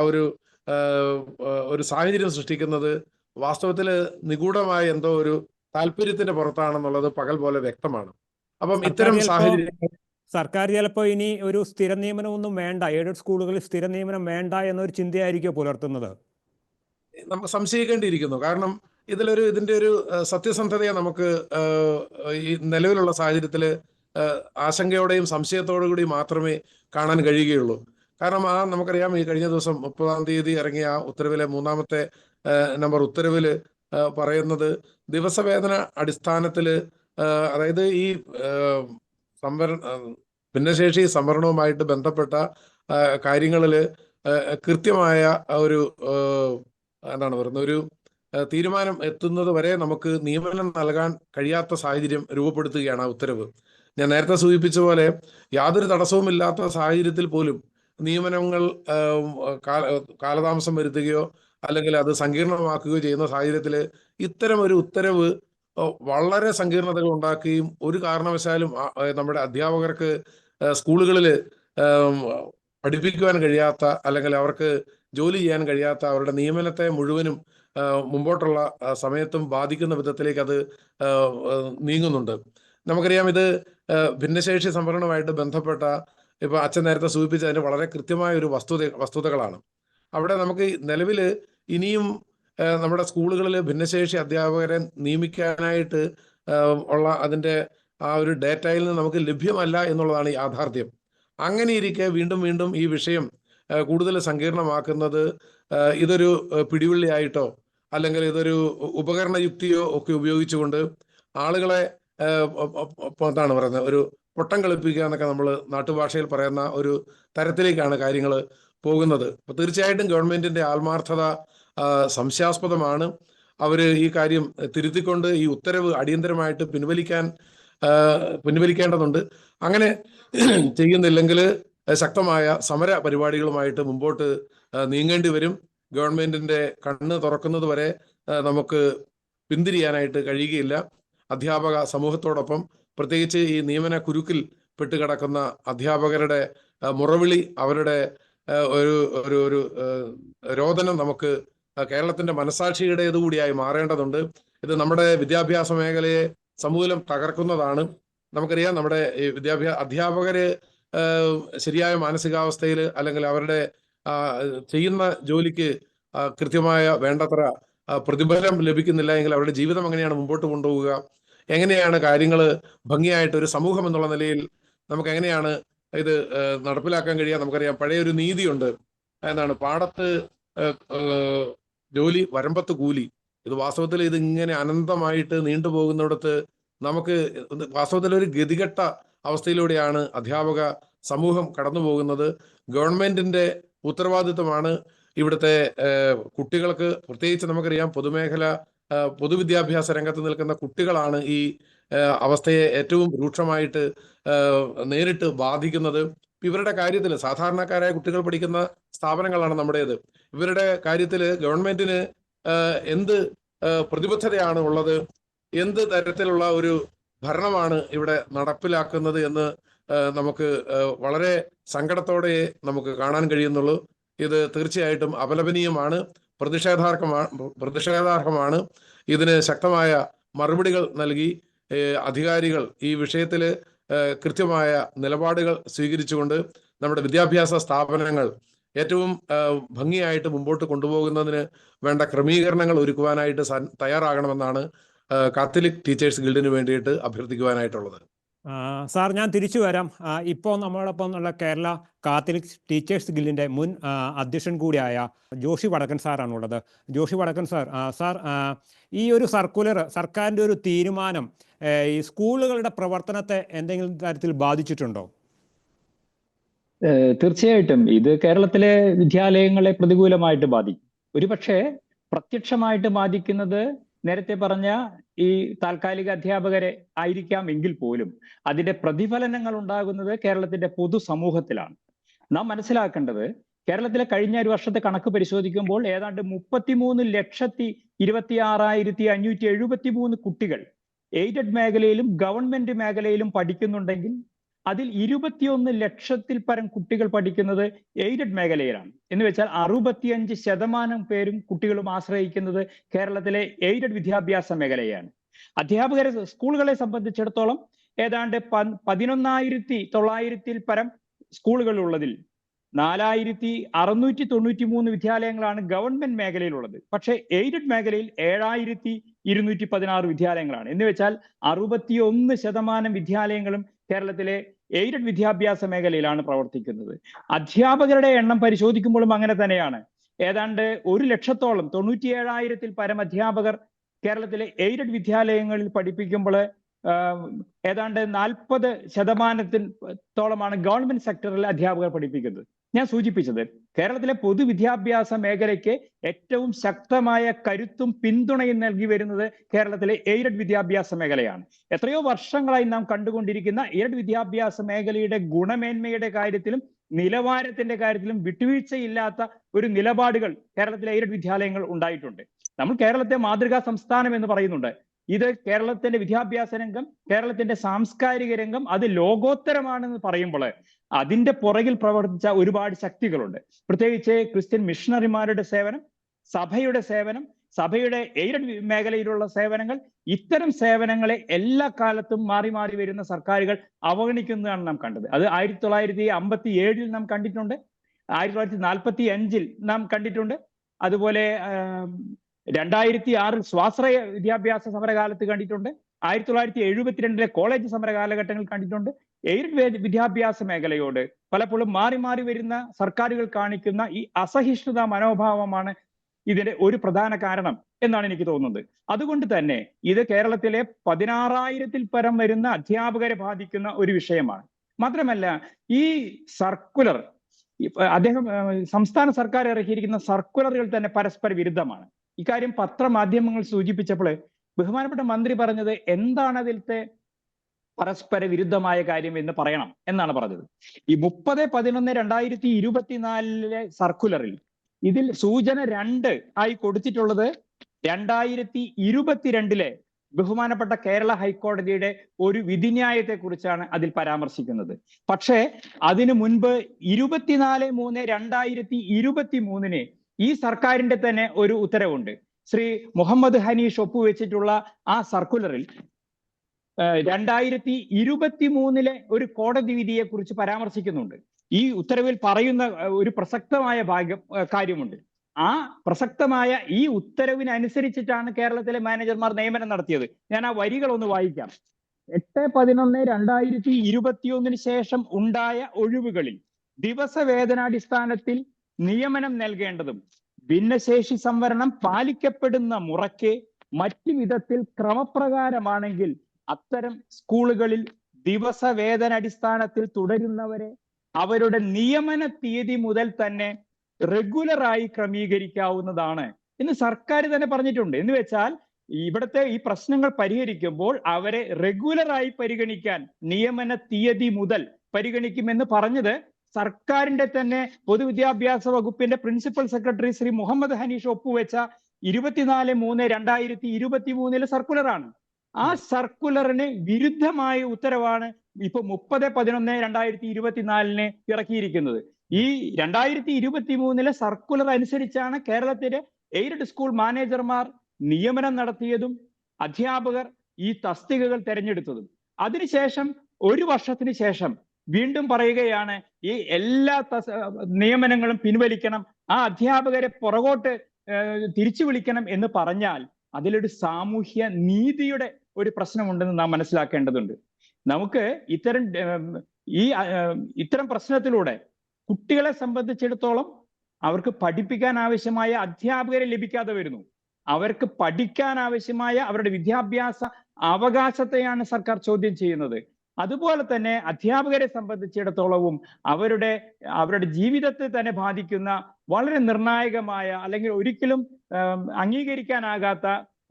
ഒരു സാഹചര്യം സൃഷ്ടിക്കുന്നത് വാസ്തവത്തിൽ നിഗൂഢമായ എന്തോ ഒരു താല്പര്യത്തിന്റെ പുറത്താണെന്നുള്ളത് പകൽ പോലെ വ്യക്തമാണ്. അപ്പം ഇത്തരം സാഹചര്യം സർക്കാർ ചിലപ്പോൾ ഇനി ഒരു സ്ഥിര നിയമനമൊന്നും വേണ്ട, എയ്ഡഡ് സ്കൂളുകളിൽ സ്ഥിര നിയമനം വേണ്ട എന്നൊരു ചിന്തയായിരിക്കും പുലർത്തുന്നത്. നമുക്ക് സംശയിക്കേണ്ടിയിരിക്കുന്നു. കാരണം ഇതിന്റെ ഒരു സത്യസന്ധതയെ നമുക്ക് ഈ നിലവിലുള്ള സാഹചര്യത്തിൽ ആശങ്കയോടെയും സംശയത്തോടു കൂടി മാത്രമേ കാണാൻ കഴിയുകയുള്ളൂ. കാരണം നമുക്കറിയാം, ഈ കഴിഞ്ഞ ദിവസം 30-ാം തീയതി ഇറങ്ങിയ ആ ഉത്തരവിലെ 3-ാമത്തെ നമ്പർ ഉത്തരവില് പറയുന്നത് ദിവസവേതന അടിസ്ഥാനത്തിൽ, അതായത് ഈ ഭിന്നശേഷി സംവരണവുമായിട്ട് ബന്ധപ്പെട്ട കാര്യങ്ങളിൽ കൃത്യമായ ഒരു എന്താണ് പറയുന്നത്, ഒരു തീരുമാനം എത്തുന്നത് വരെ നമുക്ക് നിയമനം നൽകാൻ കഴിയാത്ത സാഹചര്യം രൂപപ്പെടുത്തുകയാണ് ആ ഉത്തരവ്. ഞാൻ നേരത്തെ സൂചിപ്പിച്ച പോലെ യാതൊരു തടസ്സവുമില്ലാത്ത സാഹചര്യത്തിൽ പോലും നിയമനങ്ങൾ കാലതാമസം വരുത്തുകയോ അല്ലെങ്കിൽ അത് സങ്കീർണമാക്കുകയോ ചെയ്യുന്ന സാഹചര്യത്തിൽ ഇത്തരം ഒരു ഉത്തരവ് വളരെ സങ്കീർണതകൾ ഉണ്ടാക്കുകയും ഒരു കാരണവശാലും നമ്മുടെ അധ്യാപകർക്ക് സ്കൂളുകളിൽ പഠിപ്പിക്കുവാൻ കഴിയാത്ത, അല്ലെങ്കിൽ അവർക്ക് ജോലി ചെയ്യാൻ കഴിയാത്ത അവരുടെ നിയമനത്തെ മുഴുവനും മുമ്പോട്ടുള്ള സമയത്തും ബാധിക്കുന്ന വിധത്തിലേക്ക് അത് നീങ്ങുന്നുണ്ട്. നമുക്കറിയാം, ഇത് ഭിന്നശേഷി സംവരണവുമായിട്ട് ബന്ധപ്പെട്ട ഇപ്പൊ അച്ഛൻ നേരത്തെ സൂചിപ്പിച്ച അതിന് വളരെ കൃത്യമായ ഒരു വസ്തുതകളാണ്. അവിടെ നമുക്ക് നിലവിൽ ഇനിയും നമ്മുടെ സ്കൂളുകളിൽ ഭിന്നശേഷി അധ്യാപകരെ നിയമിക്കാനായിട്ട് ഉള്ള അതിൻ്റെ ആ ഒരു ഡേറ്റയിൽ നിന്ന് നമുക്ക് ലഭ്യമല്ല എന്നുള്ളതാണ് യാഥാർത്ഥ്യം. അങ്ങനെ ഇരിക്കെ വീണ്ടും ഈ വിഷയം കൂടുതൽ സങ്കീർണമാക്കുന്നത് ഇതൊരു പിടിവള്ളിയായിട്ടോ അല്ലെങ്കിൽ ഇതൊരു ഉപകരണ യുക്തിയോ ഒക്കെ ഉപയോഗിച്ചുകൊണ്ട് ആളുകളെ എന്താണ് പറയുന്നത്, ഒരു പൊട്ടം കളിപ്പിക്കുക എന്നൊക്കെ നമ്മൾ നാട്ടുഭാഷയിൽ പറയുന്ന ഒരു തരത്തിലേക്കാണ് കാര്യങ്ങൾ പോകുന്നത്. അപ്പോൾ തീർച്ചയായിട്ടും ഗവൺമെന്റിന്റെ ആത്മാർത്ഥത സംശയാസ്പദമാണ്. അവർ ഈ കാര്യം തിരുത്തിക്കൊണ്ട് ഈ ഉത്തരവ് അടിയന്തരമായിട്ട് പിൻവലിക്കേണ്ടതുണ്ട്. അങ്ങനെ ചെയ്യുന്നില്ലെങ്കിൽ ശക്തമായ സമര പരിപാടികളുമായിട്ട് മുമ്പോട്ട് നീങ്ങേണ്ടി വരും. ഗവൺമെന്റിന്റെ കണ്ണ് തുറക്കുന്നത് വരെ നമുക്ക് പിന്തിരിയാനായിട്ട് കഴിയുകയില്ല. അധ്യാപക സമൂഹത്തോടൊപ്പം പ്രത്യേകിച്ച് ഈ നിയമന കുരുക്കിൽ പെട്ടുകിടക്കുന്ന അധ്യാപകരുടെ മുറവിളി, അവരുടെ ഒരു ഒരു ഒരു രോദനം നമുക്ക് കേരളത്തിന്റെ മനസാക്ഷിയുടേതുകൂടിയായി മാറേണ്ടതുണ്ട്. ഇത് നമ്മുടെ വിദ്യാഭ്യാസ മേഖലയെ സമൂലം തകർക്കുന്നതാണ്. നമുക്കറിയാം, നമ്മുടെ ഈ അധ്യാപകര് ശരിയായ മാനസികാവസ്ഥയിൽ അല്ലെങ്കിൽ അവരുടെ ചെയ്യുന്ന ജോലിക്ക് കൃത്യമായ വേണ്ടത്ര പ്രതിഫലം ലഭിക്കുന്നില്ല എങ്കിൽ അവരുടെ ജീവിതം എങ്ങനെയാണ് മുമ്പോട്ട് കൊണ്ടുപോവുക? എങ്ങനെയാണ് കാര്യങ്ങൾ ഭംഗിയായിട്ട് ഒരു സമൂഹം എന്നുള്ള നിലയിൽ നമുക്ക് എങ്ങനെയാണ് ഇത് നടപ്പിലാക്കാൻ കഴിയുക? നമുക്കറിയാം, പഴയൊരു നീതിയുണ്ട്. എന്താണ്? പാടത്ത് ജോലി, വരമ്പത്ത് കൂലി. ഇത് വാസ്തവത്തിൽ ഇത് ഇങ്ങനെ അനന്തമായിട്ട് നീണ്ടുപോകുന്നിടത്ത് നമുക്ക് വാസ്തവത്തിൽ ഒരു ഗതികെട്ട അവസ്ഥയിലൂടെയാണ് അധ്യാപക സമൂഹം കടന്നു പോകുന്നത്. ഗവൺമെന്റിന്റെ ഉത്തരവാദിത്വമാണ് ഇവിടുത്തെ കുട്ടികൾക്ക്, പ്രത്യേകിച്ച് നമുക്കറിയാം പൊതുവിദ്യാഭ്യാസ രംഗത്ത് നിൽക്കുന്ന കുട്ടികളാണ് ഈ അവസ്ഥയെ ഏറ്റവും രൂക്ഷമായിട്ട് നേരിട്ട് ബാധിക്കുന്നത്. ഇവരുടെ കാര്യത്തിൽ സാധാരണക്കാരായ കുട്ടികൾ പഠിക്കുന്ന സ്ഥാപനങ്ങളാണ് നമ്മുടേത്. ഇവരുടെ കാര്യത്തിൽ ഗവൺമെന്റിന് എന്ത് പ്രതിബദ്ധതയാണ് ഉള്ളത്? എന്ത് തരത്തിലുള്ള ഒരു ഭരണമാണ് ഇവിടെ നടപ്പിലാക്കുന്നത് എന്ന് നമുക്ക് വളരെ സങ്കടത്തോടെ നമുക്ക് കാണാൻ കഴിയുന്നുള്ളൂ. ഇത് തീർച്ചയായിട്ടും അപലപനീയമാണ്, പ്രതിഷേധാർഹമാണ്. ഇതിന് ശക്തമായ മറുപടികൾ നൽകി അധികാരികൾ ഈ വിഷയത്തിൽ കൃത്യമായ നിലപാടുകൾ സ്വീകരിച്ചുകൊണ്ട് നമ്മുടെ വിദ്യാഭ്യാസ സ്ഥാപനങ്ങൾ ഏറ്റവും ഭംഗിയായിട്ട് മുമ്പോട്ട് കൊണ്ടുപോകുന്നതിന് വേണ്ട ക്രമീകരണങ്ങൾ ഒരുക്കുവാനായിട്ട് തയ്യാറാകണമെന്നാണ് കാത്തലിക് ടീച്ചേഴ്സ് ഗിൽഡിന് വേണ്ടിയിട്ട് അഭ്യർത്ഥിക്കുവാനായിട്ടുള്ളത്. സാർ, ഞാൻ തിരിച്ചു വരാം. ഇപ്പോൾ നമ്മളോടൊപ്പം ഉള്ള കേരള കാത്തലിക് ടീച്ചേഴ്സ് ഗിൽഡിൻ്റെ മുൻ അധ്യക്ഷൻ കൂടിയായ ജോഷി വടക്കൻ സാറാണുള്ളത്. ജോഷി വടക്കൻ സാർ, ഈ ഒരു സർക്കാരിൻ്റെ ഒരു തീരുമാനം ഈ സ്കൂളുകളുടെ പ്രവർത്തനത്തെ എന്തെങ്കിലും തരത്തിൽ ബാധിച്ചിട്ടുണ്ടോ? തീർച്ചയായിട്ടും ഇത് കേരളത്തിലെ വിദ്യാലയങ്ങളെ പ്രതികൂലമായിട്ട് ബാധിക്കും. ഒരുപക്ഷെ പ്രത്യക്ഷമായിട്ട് ബാധിക്കുന്നത് നേരത്തെ പറഞ്ഞ ഈ താൽക്കാലിക അധ്യാപകരെ ആയിരിക്കാം എങ്കിൽ പോലും അതിന്റെ പ്രതിഫലനങ്ങൾ ഉണ്ടാകുന്നത് കേരളത്തിന്റെ പൊതുസമൂഹത്തിലാണ്. നാം മനസ്സിലാക്കേണ്ടത്, കേരളത്തിലെ കഴിഞ്ഞ ഒരു വർഷത്തെ കണക്ക് പരിശോധിക്കുമ്പോൾ ഏതാണ്ട് 33,26,573 കുട്ടികൾ എയ്ഡഡ് മേഖലയിലും ഗവൺമെന്റ് മേഖലയിലും പഠിക്കുന്നുണ്ടെങ്കിൽ അതിൽ 21 ലക്ഷത്തിൽ പരം കുട്ടികൾ പഠിക്കുന്നത് എയ്ഡഡ് മേഖലയിലാണ്. എന്ന് വെച്ചാൽ 65% പേരും കുട്ടികളും ആശ്രയിക്കുന്നത് കേരളത്തിലെ എയ്ഡഡ് വിദ്യാഭ്യാസ മേഖലയാണ്. അധ്യാപകരെ, സ്കൂളുകളെ സംബന്ധിച്ചിടത്തോളം ഏതാണ്ട് 11,900 പരം സ്കൂളുകൾ ഉള്ളതിൽ 4,693 വിദ്യാലയങ്ങളാണ് ഗവൺമെന്റ് മേഖലയിലുള്ളത്. പക്ഷേ എയ്ഡഡ് മേഖലയിൽ 7,216 വിദ്യാലയങ്ങളാണ്. എന്ന് വെച്ചാൽ 61% വിദ്യാലയങ്ങളും കേരളത്തിലെ എയ്ഡഡ് വിദ്യാഭ്യാസ മേഖലയിലാണ് പ്രവർത്തിക്കുന്നത്. അധ്യാപകരുടെ എണ്ണം പരിശോധിക്കുമ്പോഴും അങ്ങനെ തന്നെയാണ്. ഏതാണ്ട് 100,000-ഓളം 97,000 പരം അധ്യാപകർ കേരളത്തിലെ എയ്ഡഡ് വിദ്യാലയങ്ങളിൽ പഠിപ്പിക്കുമ്പോൾ ഏതാണ്ട് 40%-ഓളമാണ് ഗവൺമെന്റ് സെക്ടറിൽ അധ്യാപകർ പഠിപ്പിക്കുന്നത്. ഞാൻ സൂചിപ്പിച്ചത്, കേരളത്തിലെ പൊതുവിദ്യാഭ്യാസ മേഖലയ്ക്ക് ഏറ്റവും ശക്തമായ കരുത്തും പിന്തുണയും നൽകി വരുന്നത് കേരളത്തിലെ എയ്ഡഡ് വിദ്യാഭ്യാസ മേഖലയാണ്. എത്രയോ വർഷങ്ങളായി നാം കണ്ടുകൊണ്ടിരിക്കുന്ന എയ്ഡഡ് വിദ്യാഭ്യാസ മേഖലയുടെ ഗുണമേന്മയുടെ കാര്യത്തിലും നിലവാരത്തിന്റെ കാര്യത്തിലും വിട്ടുവീഴ്ചയില്ലാത്ത ഒരു നിലപാടുകൾ കേരളത്തിലെ എയ്ഡഡ് വിദ്യാലയങ്ങൾ ഉണ്ടായിട്ടുണ്ട്. നമ്മൾ കേരളത്തെ മാതൃകാ സംസ്ഥാനം എന്ന് പറയുന്നുണ്ട്. ഇത് കേരളത്തിന്റെ വിദ്യാഭ്യാസ രംഗം, കേരളത്തിന്റെ സാംസ്കാരിക രംഗം അത് ലോകോത്തരമാണെന്ന് പറയുമ്പോൾ അതിന്റെ പുറകിൽ പ്രവർത്തിച്ച ഒരുപാട് ശക്തികളുണ്ട്. പ്രത്യേകിച്ച് ക്രിസ്ത്യൻ മിഷണറിമാരുടെ സേവനം, സഭയുടെ സേവനം, സഭയുടെ എയ്ഡഡ് മേഖലയിലുള്ള സേവനങ്ങൾ, ഇത്തരം സേവനങ്ങളെ എല്ലാ കാലത്തും മാറി മാറി വരുന്ന സർക്കാരുകൾ അവഗണിക്കുന്നതാണ് നാം കണ്ടത്. അത് 1957 നാം കണ്ടിട്ടുണ്ട്, 1945 നാം കണ്ടിട്ടുണ്ട്, അതുപോലെ 2006 സ്വാശ്രയ വിദ്യാഭ്യാസ സമരകാലത്ത് കണ്ടിട്ടുണ്ട്, 1972 കോളേജ് സമര കാലഘട്ടങ്ങളിൽ കണ്ടിട്ടുണ്ട്. എയ്ഡഡ് വിദ്യാഭ്യാസ മേഖലയോട് പലപ്പോഴും മാറി മാറി വരുന്ന സർക്കാരുകൾ കാണിക്കുന്ന ഈ അസഹിഷ്ണുത മനോഭാവമാണ് ഇതിന്റെ ഒരു പ്രധാന കാരണം എന്നാണ് എനിക്ക് തോന്നുന്നത്. അതുകൊണ്ട് തന്നെ ഇത് കേരളത്തിലെ 16,000 പരം വരുന്ന അധ്യാപകരെ ബാധിക്കുന്ന ഒരു വിഷയമാണ്. മാത്രമല്ല, ഈ സർക്കുലർ സംസ്ഥാന സർക്കാർ ഇറക്കിയിരിക്കുന്ന സർക്കുലറുകൾ തന്നെ പരസ്പര വിരുദ്ധമാണ്. ഇക്കാര്യം പത്രമാധ്യമങ്ങൾ സൂചിപ്പിച്ചപ്പോൾ ബഹുമാനപ്പെട്ട മന്ത്രി പറഞ്ഞത് എന്താണ് അതിലത്തെ പരസ്പര വിരുദ്ധമായ കാര്യം എന്ന് പറയണം എന്നാണ് പറഞ്ഞത്. ഈ 30/11/2024 സർക്കുലറിൽ ഇതിൽ സൂചന 2 ആയി കൊടുത്തിട്ടുള്ളത് 2022 ബഹുമാനപ്പെട്ട കേരള ഹൈക്കോടതിയുടെ ഒരു വിധിന്യായത്തെ കുറിച്ചാണ് അതിൽ പരാമർശിക്കുന്നത്. പക്ഷേ അതിനു മുൻപ് 24/3/2023 ഈ സർക്കാരിന്റെ തന്നെ ഒരു ഉത്തരവുണ്ട്. ശ്രീ മുഹമ്മദ് ഹനീഷ് ഒപ്പുവെച്ചിട്ടുള്ള ആ സർക്കുലറിൽ 2023 ഒരു കോടതി വിധിയെ കുറിച്ച് പരാമർശിക്കുന്നുണ്ട്. ഈ ഉത്തരവിൽ പറയുന്ന ഒരു പ്രസക്തമായ കാര്യമുണ്ട്. ആ പ്രസക്തമായ ഈ ഉത്തരവിനനുസരിച്ചിട്ടാണ് കേരളത്തിലെ മാനേജർമാർ നിയമനം നടത്തിയത്. ഞാൻ ആ വരികൾ ഒന്ന് വായിക്കാം. 8/11/2021 ശേഷം ഉണ്ടായ ഒഴിവുകളിൽ ദിവസവേതനാടിസ്ഥാനത്തിൽ നിയമനം നൽകേണ്ടതും ഭിന്നശേഷി സംവരണം പാലിക്കപ്പെടുന്ന മുറയ്ക്ക് മറ്റു വിധത്തിൽ ക്രമപ്രകാരമാണെങ്കിൽ അത്തരം സ്കൂളുകളിൽ ദിവസവേതനാടിസ്ഥാനത്തിൽ തുടരുന്നവരെ അവരുടെ നിയമന തീയതി മുതൽ തന്നെ റെഗുലറായി ക്രമീകരിക്കാവുന്നതാണ് എന്ന് സർക്കാർ തന്നെ പറഞ്ഞിട്ടുണ്ട്. എന്ന് വെച്ചാൽ ഇവിടുത്തെ ഈ പ്രശ്നങ്ങൾ പരിഹരിക്കുമ്പോൾ അവരെ റെഗുലറായി പരിഗണിക്കാൻ നിയമന തീയതി മുതൽ പരിഗണിക്കുമെന്ന് പറഞ്ഞത് സർക്കാരിന്റെ തന്നെ പൊതുവിദ്യാഭ്യാസ വകുപ്പിന്റെ പ്രിൻസിപ്പൽ സെക്രട്ടറി ശ്രീ മുഹമ്മദ് ഹനീഷ് ഒപ്പുവെച്ച 24/3/2023 സർക്കുലറാണ്. ആ സർക്കുലറിന് വിരുദ്ധമായ ഉത്തരവാണ് ഇപ്പൊ 30/11/2024 ഇറക്കിയിരിക്കുന്നത്. ഈ 2023 സർക്കുലർ അനുസരിച്ചാണ് കേരളത്തിലെ എയ്ഡഡ് സ്കൂൾ മാനേജർമാർ നിയമനം നടത്തിയതും അധ്യാപകർ ഈ തസ്തികകൾ തെരഞ്ഞെടുത്തതും. അതിനുശേഷം ഒരു വർഷത്തിന് ശേഷം വീണ്ടും പറയുകയാണ് ഈ എല്ലാ നിയമനങ്ങളും പിൻവലിക്കണം, ആ അധ്യാപകരെ പുറകോട്ട് തിരിച്ചു വിളിക്കണം എന്ന് പറഞ്ഞാൽ അതിലൊരു സാമൂഹ്യ നീതിയുടെ ഒരു പ്രശ്നമുണ്ടെന്ന് നാം മനസ്സിലാക്കേണ്ടതുണ്ട്. നമുക്ക് ഇത്തരം പ്രശ്നത്തിലൂടെ കുട്ടികളെ സംബന്ധിച്ചിടത്തോളം അവർക്ക് പഠിപ്പിക്കാൻ ആവശ്യമായ അധ്യാപകരെ ലഭിക്കാതെ വരുന്നു. അവർക്ക് പഠിക്കാൻ ആവശ്യമായ അവരുടെ വിദ്യാഭ്യാസ അവകാശത്തെയാണ് സർക്കാർ ചോദ്യം ചെയ്യുന്നത്. അതുപോലെ തന്നെ അധ്യാപകരെ സംബന്ധിച്ചിടത്തോളവും അവരുടെ ജീവിതത്തെ തന്നെ ബാധിക്കുന്ന വളരെ നിർണായകമായ അല്ലെങ്കിൽ ഒരിക്കലും അംഗീകരിക്കാനാകാത്ത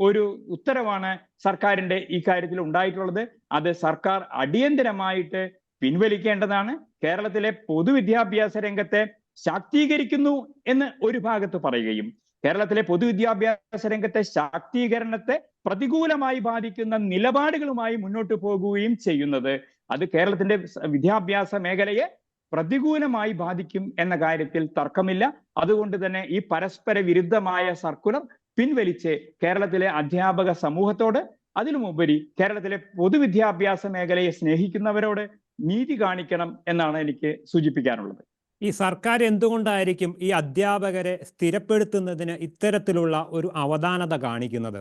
ഒരു ഉത്തരവാണ് സർക്കാരിന്റെ ഈ കാര്യത്തിൽ ഉണ്ടായിട്ടുള്ളത്. അത് സർക്കാർ അടിയന്തരമായിട്ട് പിൻവലിക്കേണ്ടതാണ്. കേരളത്തിലെ പൊതുവിദ്യാഭ്യാസ രംഗത്തെ ശാക്തീകരിക്കുന്നു എന്ന് ഒരു ഭാഗത്ത് പറയുകയും കേരളത്തിലെ പൊതുവിദ്യാഭ്യാസ രംഗത്തെ ശാക്തീകരണത്തെ പ്രതികൂലമായി ബാധിക്കുന്ന നിലപാടുകളുമായി മുന്നോട്ട് പോകുകയും ചെയ്യുന്നത് അത് കേരളത്തിന്റെ വിദ്യാഭ്യാസ മേഖലയെ പ്രതികൂലമായി ബാധിക്കും എന്ന കാര്യത്തിൽ തർക്കമില്ല. അതുകൊണ്ട് തന്നെ ഈ പരസ്പര വിരുദ്ധമായ സർക്കുലർ പിൻവലിച്ച് കേരളത്തിലെ അധ്യാപക സമൂഹത്തോട്, അതിനുമുപരി കേരളത്തിലെ പൊതുവിദ്യാഭ്യാസ മേഖലയെ സ്നേഹിക്കുന്നവരോട് നീതി കാണിക്കണം എന്നാണ് എനിക്ക് സൂചിപ്പിക്കാനുള്ളത്. ഈ സർക്കാർ എന്തുകൊണ്ടായിരിക്കും ഈ അധ്യാപകരെ സ്ഥിരപ്പെടുത്തുന്നതിന് ഇത്തരത്തിലുള്ള ഒരു അവധാനത കാണിക്കുന്നത്?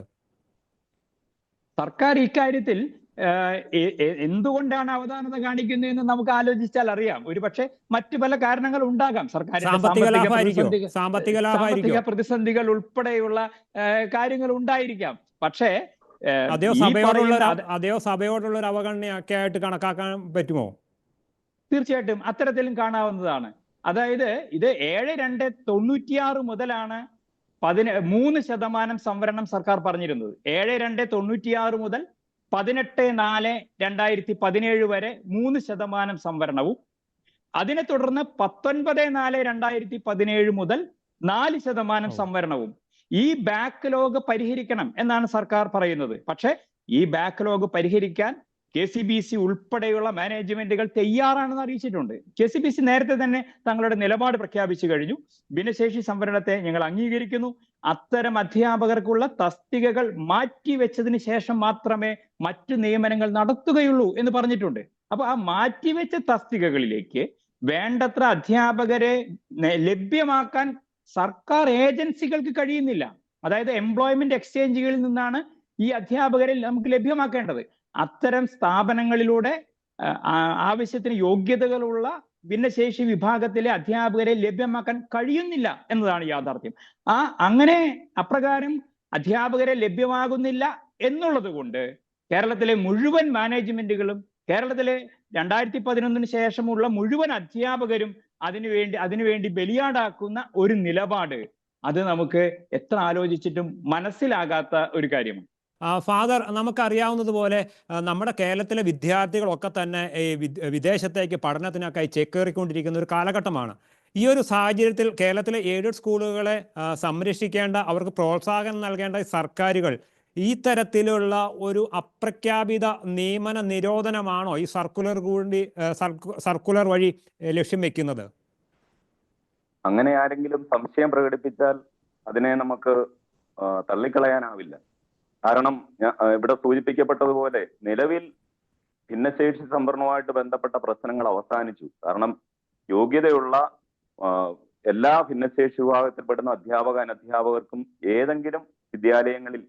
സർക്കാർ ഇക്കാര്യത്തിൽ എന്തുകൊണ്ടാണ് അവധാനത കാണിക്കുന്നതെന്ന് നമുക്ക് ആലോചിച്ചാൽ അറിയാം. ഒരുപക്ഷെ മറ്റു പല കാരണങ്ങൾ ഉണ്ടാകാം. സർക്കാരിന്റെ സാമ്പത്തിക പ്രതിസന്ധികൾ ഉൾപ്പെടെയുള്ള കാര്യങ്ങൾ ഉണ്ടായിരിക്കാം. പക്ഷേ അതോ സഭയോടുള്ള ഒരു അവഗണനയൊക്കെ ആയിട്ട് കണക്കാക്കാൻ പറ്റുമോ? തീർച്ചയായിട്ടും അത്തരത്തിലും കാണാവുന്നതാണ്. അതായത് ഇത് 7/2/96 മുതലാണ് 3% സംവരണം സർക്കാർ പറഞ്ഞിരുന്നത്. 7/2/96 മുതൽ 18/4/2017 വരെ 3% സംവരണവും, അതിനെ തുടർന്ന് 19/4/2017 മുതൽ 4% സംവരണവും. ഈ ബാക്ക്ലോഗ് പരിഹരിക്കണം എന്നാണ് സർക്കാർ പറയുന്നത്. പക്ഷെ ഈ ബാക്ക്ലോഗ് പരിഹരിക്കാൻ KCBC ഉൾപ്പെടെയുള്ള മാനേജ്മെന്റുകൾ തയ്യാറാണെന്ന് അറിയിച്ചിട്ടുണ്ട്. KCBC നേരത്തെ തന്നെ തങ്ങളുടെ നിലപാട് പ്രഖ്യാപിച്ചു കഴിഞ്ഞു. ഭിന്നശേഷി സംവരണത്തെ ഞങ്ങൾ അംഗീകരിക്കുന്നു, അത്തരം അധ്യാപകർക്കുള്ള തസ്തികകൾ മാറ്റിവെച്ചതിന് ശേഷം മാത്രമേ മറ്റു നിയമനങ്ങൾ നടത്തുകയുള്ളൂ എന്ന് പറഞ്ഞിട്ടുണ്ട്. അപ്പൊ ആ മാറ്റിവെച്ച തസ്തികകളിലേക്ക് വേണ്ടത്ര അധ്യാപകരെ ലഭ്യമാക്കാൻ സർക്കാർ ഏജൻസികൾക്ക് കഴിയുന്നില്ല. അതായത് എംപ്ലോയ്മെന്റ് എക്സ്ചേഞ്ചുകളിൽ നിന്നാണ് ഈ അധ്യാപകരെ നമുക്ക് ലഭ്യമാക്കേണ്ടത്. അത്തരം സ്ഥാപനങ്ങളിലൂടെ ആവശ്യത്തിന് യോഗ്യതകളുള്ള ഭിന്നശേഷി വിഭാഗത്തിലെ അധ്യാപകരെ ലഭ്യമാക്കാൻ കഴിയുന്നില്ല എന്നതാണ് യാഥാർത്ഥ്യം. അങ്ങനെ അപ്രകാരം അധ്യാപകരെ ലഭ്യമാകുന്നില്ല എന്നുള്ളത് കൊണ്ട് കേരളത്തിലെ മുഴുവൻ മാനേജ്മെന്റുകളും, കേരളത്തിലെ 2011 ശേഷമുള്ള മുഴുവൻ അധ്യാപകരും അതിനുവേണ്ടി ബലിയാടാക്കുന്ന ഒരു നിലപാട് അത് നമുക്ക് എത്ര ആലോചിച്ചിട്ടും മനസ്സിലാകാത്ത ഒരു കാര്യമാണ്. ഫാദർ, നമുക്കറിയാവുന്നതുപോലെ നമ്മുടെ കേരളത്തിലെ വിദ്യാർത്ഥികളൊക്കെ തന്നെ ഈ വിദേശത്തേക്ക് പഠനത്തിനൊക്കെയായി ചേക്കേറിക്കൊണ്ടിരിക്കുന്ന ഒരു കാലഘട്ടമാണ്. ഈ ഒരു സാഹചര്യത്തിൽ കേരളത്തിലെ എയ്ഡഡ് സ്കൂളുകളെ സംരക്ഷിക്കേണ്ട, അവർക്ക് പ്രോത്സാഹനം നൽകേണ്ട സർക്കാരുകൾ ഈ തരത്തിലുള്ള ഒരു അപ്രഖ്യാപിത നിയമന നിരോധനമാണോ ഈ സർക്കുലർ വഴി ലക്ഷ്യം വെക്കുന്നത്? അങ്ങനെ ആരെങ്കിലും സംശയം പ്രകടിപ്പിച്ചാൽ അതിനെ നമുക്ക് തള്ളിക്കളയാനാവില്ല. കാരണം ഇവിടെ സൂചിപ്പിക്കപ്പെട്ടതുപോലെ നിലവിൽ ഭിന്നശേഷി സംവരണവുമായിട്ട് ബന്ധപ്പെട്ട പ്രശ്നങ്ങൾ അവസാനിച്ചു. കാരണം യോഗ്യതയുള്ള എല്ലാ ഭിന്നശേഷി വിഭാഗത്തിൽപ്പെടുന്ന അനധ്യാപകർക്കും ഏതെങ്കിലും വിദ്യാലയങ്ങളിൽ,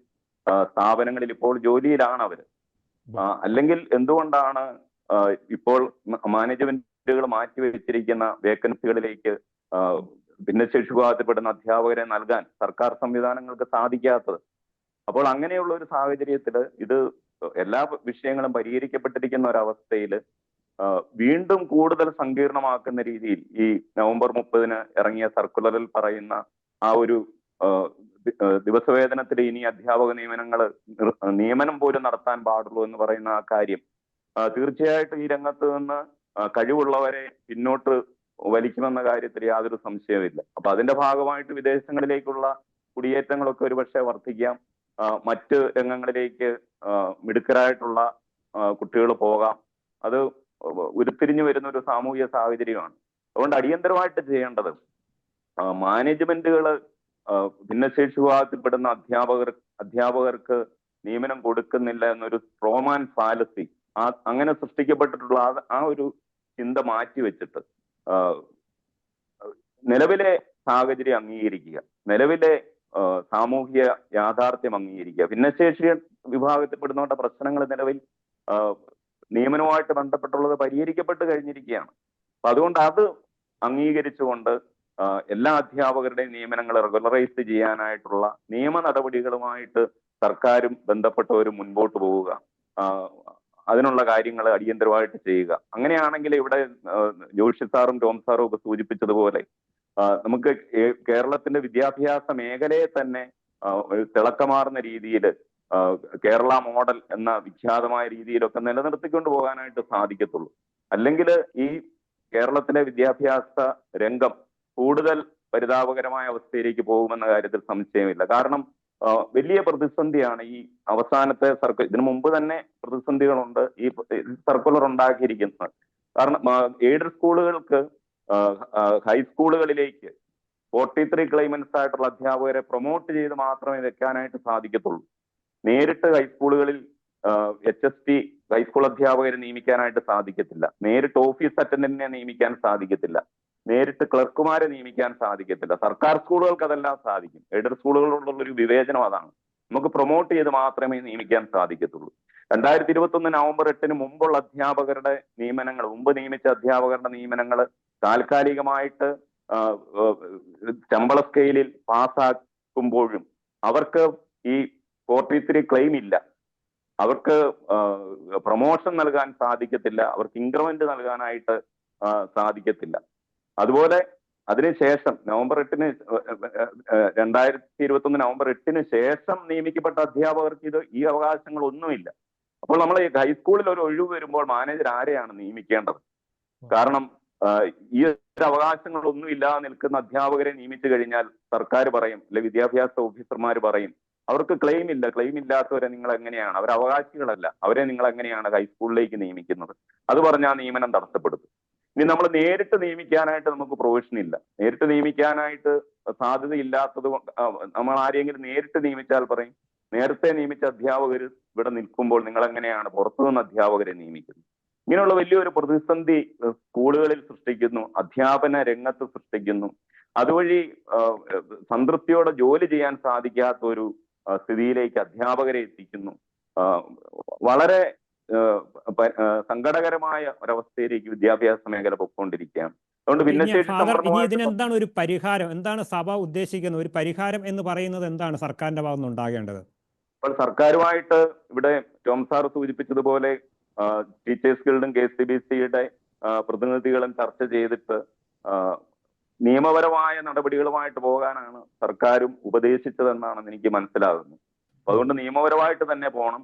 സ്ഥാപനങ്ങളിൽ ഇപ്പോൾ ജോലിയിലാണ് അവര്. അല്ലെങ്കിൽ എന്തുകൊണ്ടാണ് ഇപ്പോൾ മാനേജ്മെന്റുകൾ മാറ്റിവെച്ചിരിക്കുന്ന വേക്കൻസികളിലേക്ക് ഭിന്നശേഷി വിഭാഗത്തിൽപ്പെടുന്ന അധ്യാപകരെ നൽകാൻ സർക്കാർ സംവിധാനങ്ങൾക്ക് സാധിക്കാത്തത്? അപ്പോൾ അങ്ങനെയുള്ള ഒരു സാഹചര്യത്തിൽ ഇത് എല്ലാ വിഷയങ്ങളും പരിഹരിക്കപ്പെട്ടിരിക്കുന്ന ഒരവസ്ഥയിൽ വീണ്ടും കൂടുതൽ സങ്കീർണമാക്കുന്ന രീതിയിൽ ഈ നവംബർ 30 ഇറങ്ങിയ സർക്കുലറിൽ പറയുന്ന ആ ഒരു ദിവസവേതനത്തിൽ ഇനി അധ്യാപക നിയമനം പോലും നടത്താൻ പാടുള്ളൂ എന്ന് പറയുന്ന ആ കാര്യം തീർച്ചയായിട്ടും ഈ രംഗത്ത് നിന്ന് കഴിവുള്ളവരെ പിന്നോട്ട് വലിക്കുമെന്ന കാര്യത്തിൽ യാതൊരു സംശയവുമില്ല. അപ്പൊ അതിന്റെ ഭാഗമായിട്ട് വിദേശങ്ങളിലേക്കുള്ള കുടിയേറ്റങ്ങളൊക്കെ ഒരുപക്ഷെ വർദ്ധിക്കാം. മറ്റ് രംഗങ്ങളിലേക്ക് മിടുക്കരായിട്ടുള്ള കുട്ടികൾ പോകാം. അത് ഉരുത്തിരിഞ്ഞു വരുന്ന ഒരു സാമൂഹിക സാഹചര്യമാണ്. അതുകൊണ്ട് അടിയന്തരമായിട്ട് ചെയ്യേണ്ടത് മാനേജ്മെന്റുകൾ ഭിന്നശേഷി വിഭാഗത്തിൽപ്പെടുന്ന അധ്യാപകർക്ക് നിയമനം കൊടുക്കുന്നില്ല എന്നൊരു സ്ട്രോമാൻ ഫാലസി അങ്ങനെ സൃഷ്ടിക്കപ്പെട്ടിട്ടുള്ള ആ ഒരു ചിന്ത മാറ്റിവെച്ചിട്ട് നിലവിലെ സാഹചര്യം അംഗീകരിക്കുക, നിലവിലെ സാമൂഹിക യാഥാർത്ഥ്യം അംഗീകരിക്കുക. ഭിന്നശേഷി വിഭാഗത്തിൽപ്പെടുന്നവരുടെ പ്രശ്നങ്ങൾ നിലവിൽ നിയമനവുമായിട്ട് ബന്ധപ്പെട്ടുള്ളത് പരിഹരിക്കപ്പെട്ട് കഴിഞ്ഞിരിക്കുകയാണ്. അപ്പൊ അതുകൊണ്ട് അത് അംഗീകരിച്ചുകൊണ്ട് എല്ലാ അധ്യാപകരുടെയും നിയമനങ്ങൾ റെഗുലറൈസ് ചെയ്യാനായിട്ടുള്ള നിയമ നടപടികളുമായിട്ട് സർക്കാരും ബന്ധപ്പെട്ടവരും മുൻപോട്ട് പോവുക, അതിനുള്ള കാര്യങ്ങൾ അടിയന്തരമായിട്ട് ചെയ്യുക. അങ്ങനെയാണെങ്കിൽ ഇവിടെ ജോഷി സാറും ടോം സാറും ഒക്കെ സൂചിപ്പിച്ചതുപോലെ നമുക്ക് കേരളത്തിന്റെ വിദ്യാഭ്യാസ മേഖലയെ തന്നെ തിളക്കമാർന്ന രീതിയിൽ കേരള മോഡൽ എന്ന വിഖ്യാതമായ രീതിയിലൊക്കെ നിലനിർത്തിക്കൊണ്ട് പോകാനായിട്ട് സാധിക്കത്തുള്ളൂ. അല്ലെങ്കിൽ ഈ കേരളത്തിലെ വിദ്യാഭ്യാസ രംഗം കൂടുതൽ പരിതാപകരമായ അവസ്ഥയിലേക്ക് പോകുമെന്ന കാര്യത്തിൽ സംശയമില്ല. കാരണം വലിയ പ്രതിസന്ധിയാണ് ഈ അവസാനത്തെ ഇതിനു മുമ്പ് തന്നെ പ്രതിസന്ധികളുണ്ട് ഈ സർക്കുലർ ഉണ്ടാക്കിയിരിക്കുന്നത്. കാരണം എയ്ഡഡ് സ്കൂളുകൾക്ക് ഹൈസ്കൂളുകളിലേക്ക് 43 ക്ലൈമൻസ് ആയിട്ടുള്ള അധ്യാപകരെ പ്രൊമോട്ട് ചെയ്ത് മാത്രമേ വെക്കാനായിട്ട് സാധിക്കത്തുള്ളൂ. നേരിട്ട് ഹൈസ്കൂളുകളിൽ HST ഹൈസ്കൂൾ അധ്യാപകരെ നിയമിക്കാനായിട്ട് സാധിക്കത്തില്ല. നേരിട്ട് ഓഫീസ് അറ്റൻഡന്റിനെ നിയമിക്കാൻ സാധിക്കത്തില്ല. നേരിട്ട് ക്ലർക്കുമാരെ നിയമിക്കാൻ സാധിക്കത്തില്ല. സർക്കാർ സ്കൂളുകൾക്ക് അതെല്ലാം സാധിക്കും. എയ്ഡഡ് സ്കൂളുകളോടുള്ള ഒരു വിവേചനം അതാണ്. നമുക്ക് പ്രൊമോട്ട് ചെയ്ത് മാത്രമേ നിയമിക്കാൻ സാധിക്കത്തുള്ളൂ. 2021 നവംബർ 8 മുമ്പുള്ള അധ്യാപകരുടെ നിയമനങ്ങൾ, മുമ്പ് നിയമിച്ച അധ്യാപകരുടെ നിയമനങ്ങൾ താൽക്കാലികമായിട്ട് ശമ്പള സ്കെയിലിൽ പാസ്സാക്കുമ്പോഴും അവർക്ക് ഈ 43 ക്ലെയിം ഇല്ല. അവർക്ക് പ്രൊമോഷൻ നൽകാൻ സാധിക്കത്തില്ല. അവർക്ക് ഇൻക്രിമെന്റ് നൽകാനായിട്ട് സാധിക്കത്തില്ല. അതുപോലെ അതിനുശേഷം നവംബർ 8 2021 നവംബർ 8 ശേഷം നിയമിക്കപ്പെട്ട അധ്യാപകർക്ക് ഈ അവകാശങ്ങൾ ഒന്നുമില്ല. അപ്പോൾ നമ്മൾ ഈ ഹൈസ്കൂളിൽ ഒരു ഒഴിവ് വരുമ്പോൾ മാനേജർ ആരെയാണ് നിയമിക്കേണ്ടത്? കാരണം ഈ അവകാശങ്ങളൊന്നും ഇല്ലാതെ നിൽക്കുന്ന അധ്യാപകരെ നിയമിച്ചു കഴിഞ്ഞാൽ സർക്കാർ പറയും, അല്ലെ വിദ്യാഭ്യാസ ഓഫീസർമാർ പറയും, അവർക്ക് ക്ലെയിം ഇല്ല, ക്ലെയിം ഇല്ലാത്തവരെ നിങ്ങൾ എങ്ങനെയാണ്, അവർ അവകാശികളല്ല, അവരെ നിങ്ങൾ എങ്ങനെയാണ് ഹൈസ്കൂളിലേക്ക് നിയമിക്കുന്നത്? അത് പറഞ്ഞാൽ നിയമനം തടസ്സപ്പെടുത്തും. ഇനി നമ്മൾ നേരിട്ട് നിയമിക്കാനായിട്ട് നമുക്ക് പ്രൊവിഷൻ ഇല്ല. നേരിട്ട് നിയമിക്കാനായിട്ട് സാധ്യതയില്ലാത്തത് കൊണ്ട് നമ്മൾ ആരെങ്കിലും നേരിട്ട് നിയമിച്ചാൽ പറയും, നേരത്തെ നിയമിച്ച അധ്യാപകർ ഇവിടെ നിൽക്കുമ്പോൾ നിങ്ങൾ എങ്ങനെയാണ് പുറത്തുനിന്ന് അധ്യാപകരെ നിയമിക്കുന്നത്? ഇങ്ങനെയുള്ള വലിയൊരു പ്രതിസന്ധി സ്കൂളുകളിൽ സൃഷ്ടിക്കുന്നു, അധ്യാപന രംഗത്ത് സൃഷ്ടിക്കുന്നു. അതുവഴി സംതൃപ്തിയോടെ ജോലി ചെയ്യാൻ സാധിക്കാത്ത ഒരു സ്ഥിതിയിലേക്ക് അധ്യാപകരെ എത്തിക്കുന്നു. വളരെ സങ്കടകരമായ ഒരവസ്ഥയിലേക്ക് വിദ്യാഭ്യാസ മേഖല പൊയ്ക്കൊണ്ടിരിക്കുകയാണ്. അതുകൊണ്ട് ഇനി ഇതിനെന്താണ് ഒരു പരിഹാരം? എന്താണ് സഭ ഉദ്ദേശിക്കുന്നത്? ഒരു പരിഹാരം എന്ന് പറയുന്നത് എന്താണ് സർക്കാരിന്റെ ഭാഗത്ത് ഉണ്ടാകേണ്ടത്? അപ്പോൾ സർക്കാരുമായിട്ട് ഇവിടെ ടോം സാർ സൂചിപ്പിച്ചതുപോലെ ടീച്ചേഴ്സ് ഗിൽഡും KCBC-യുടെ പ്രതിനിധികളും ചർച്ച ചെയ്തിട്ട് നിയമപരമായ നടപടികളുമായിട്ട് പോകാനാണ് സർക്കാരും ഉപദേശിച്ചതെന്നാണ് എനിക്ക് മനസ്സിലാകുന്നത്. അപ്പൊ അതുകൊണ്ട് നിയമപരമായിട്ട് തന്നെ പോകണം.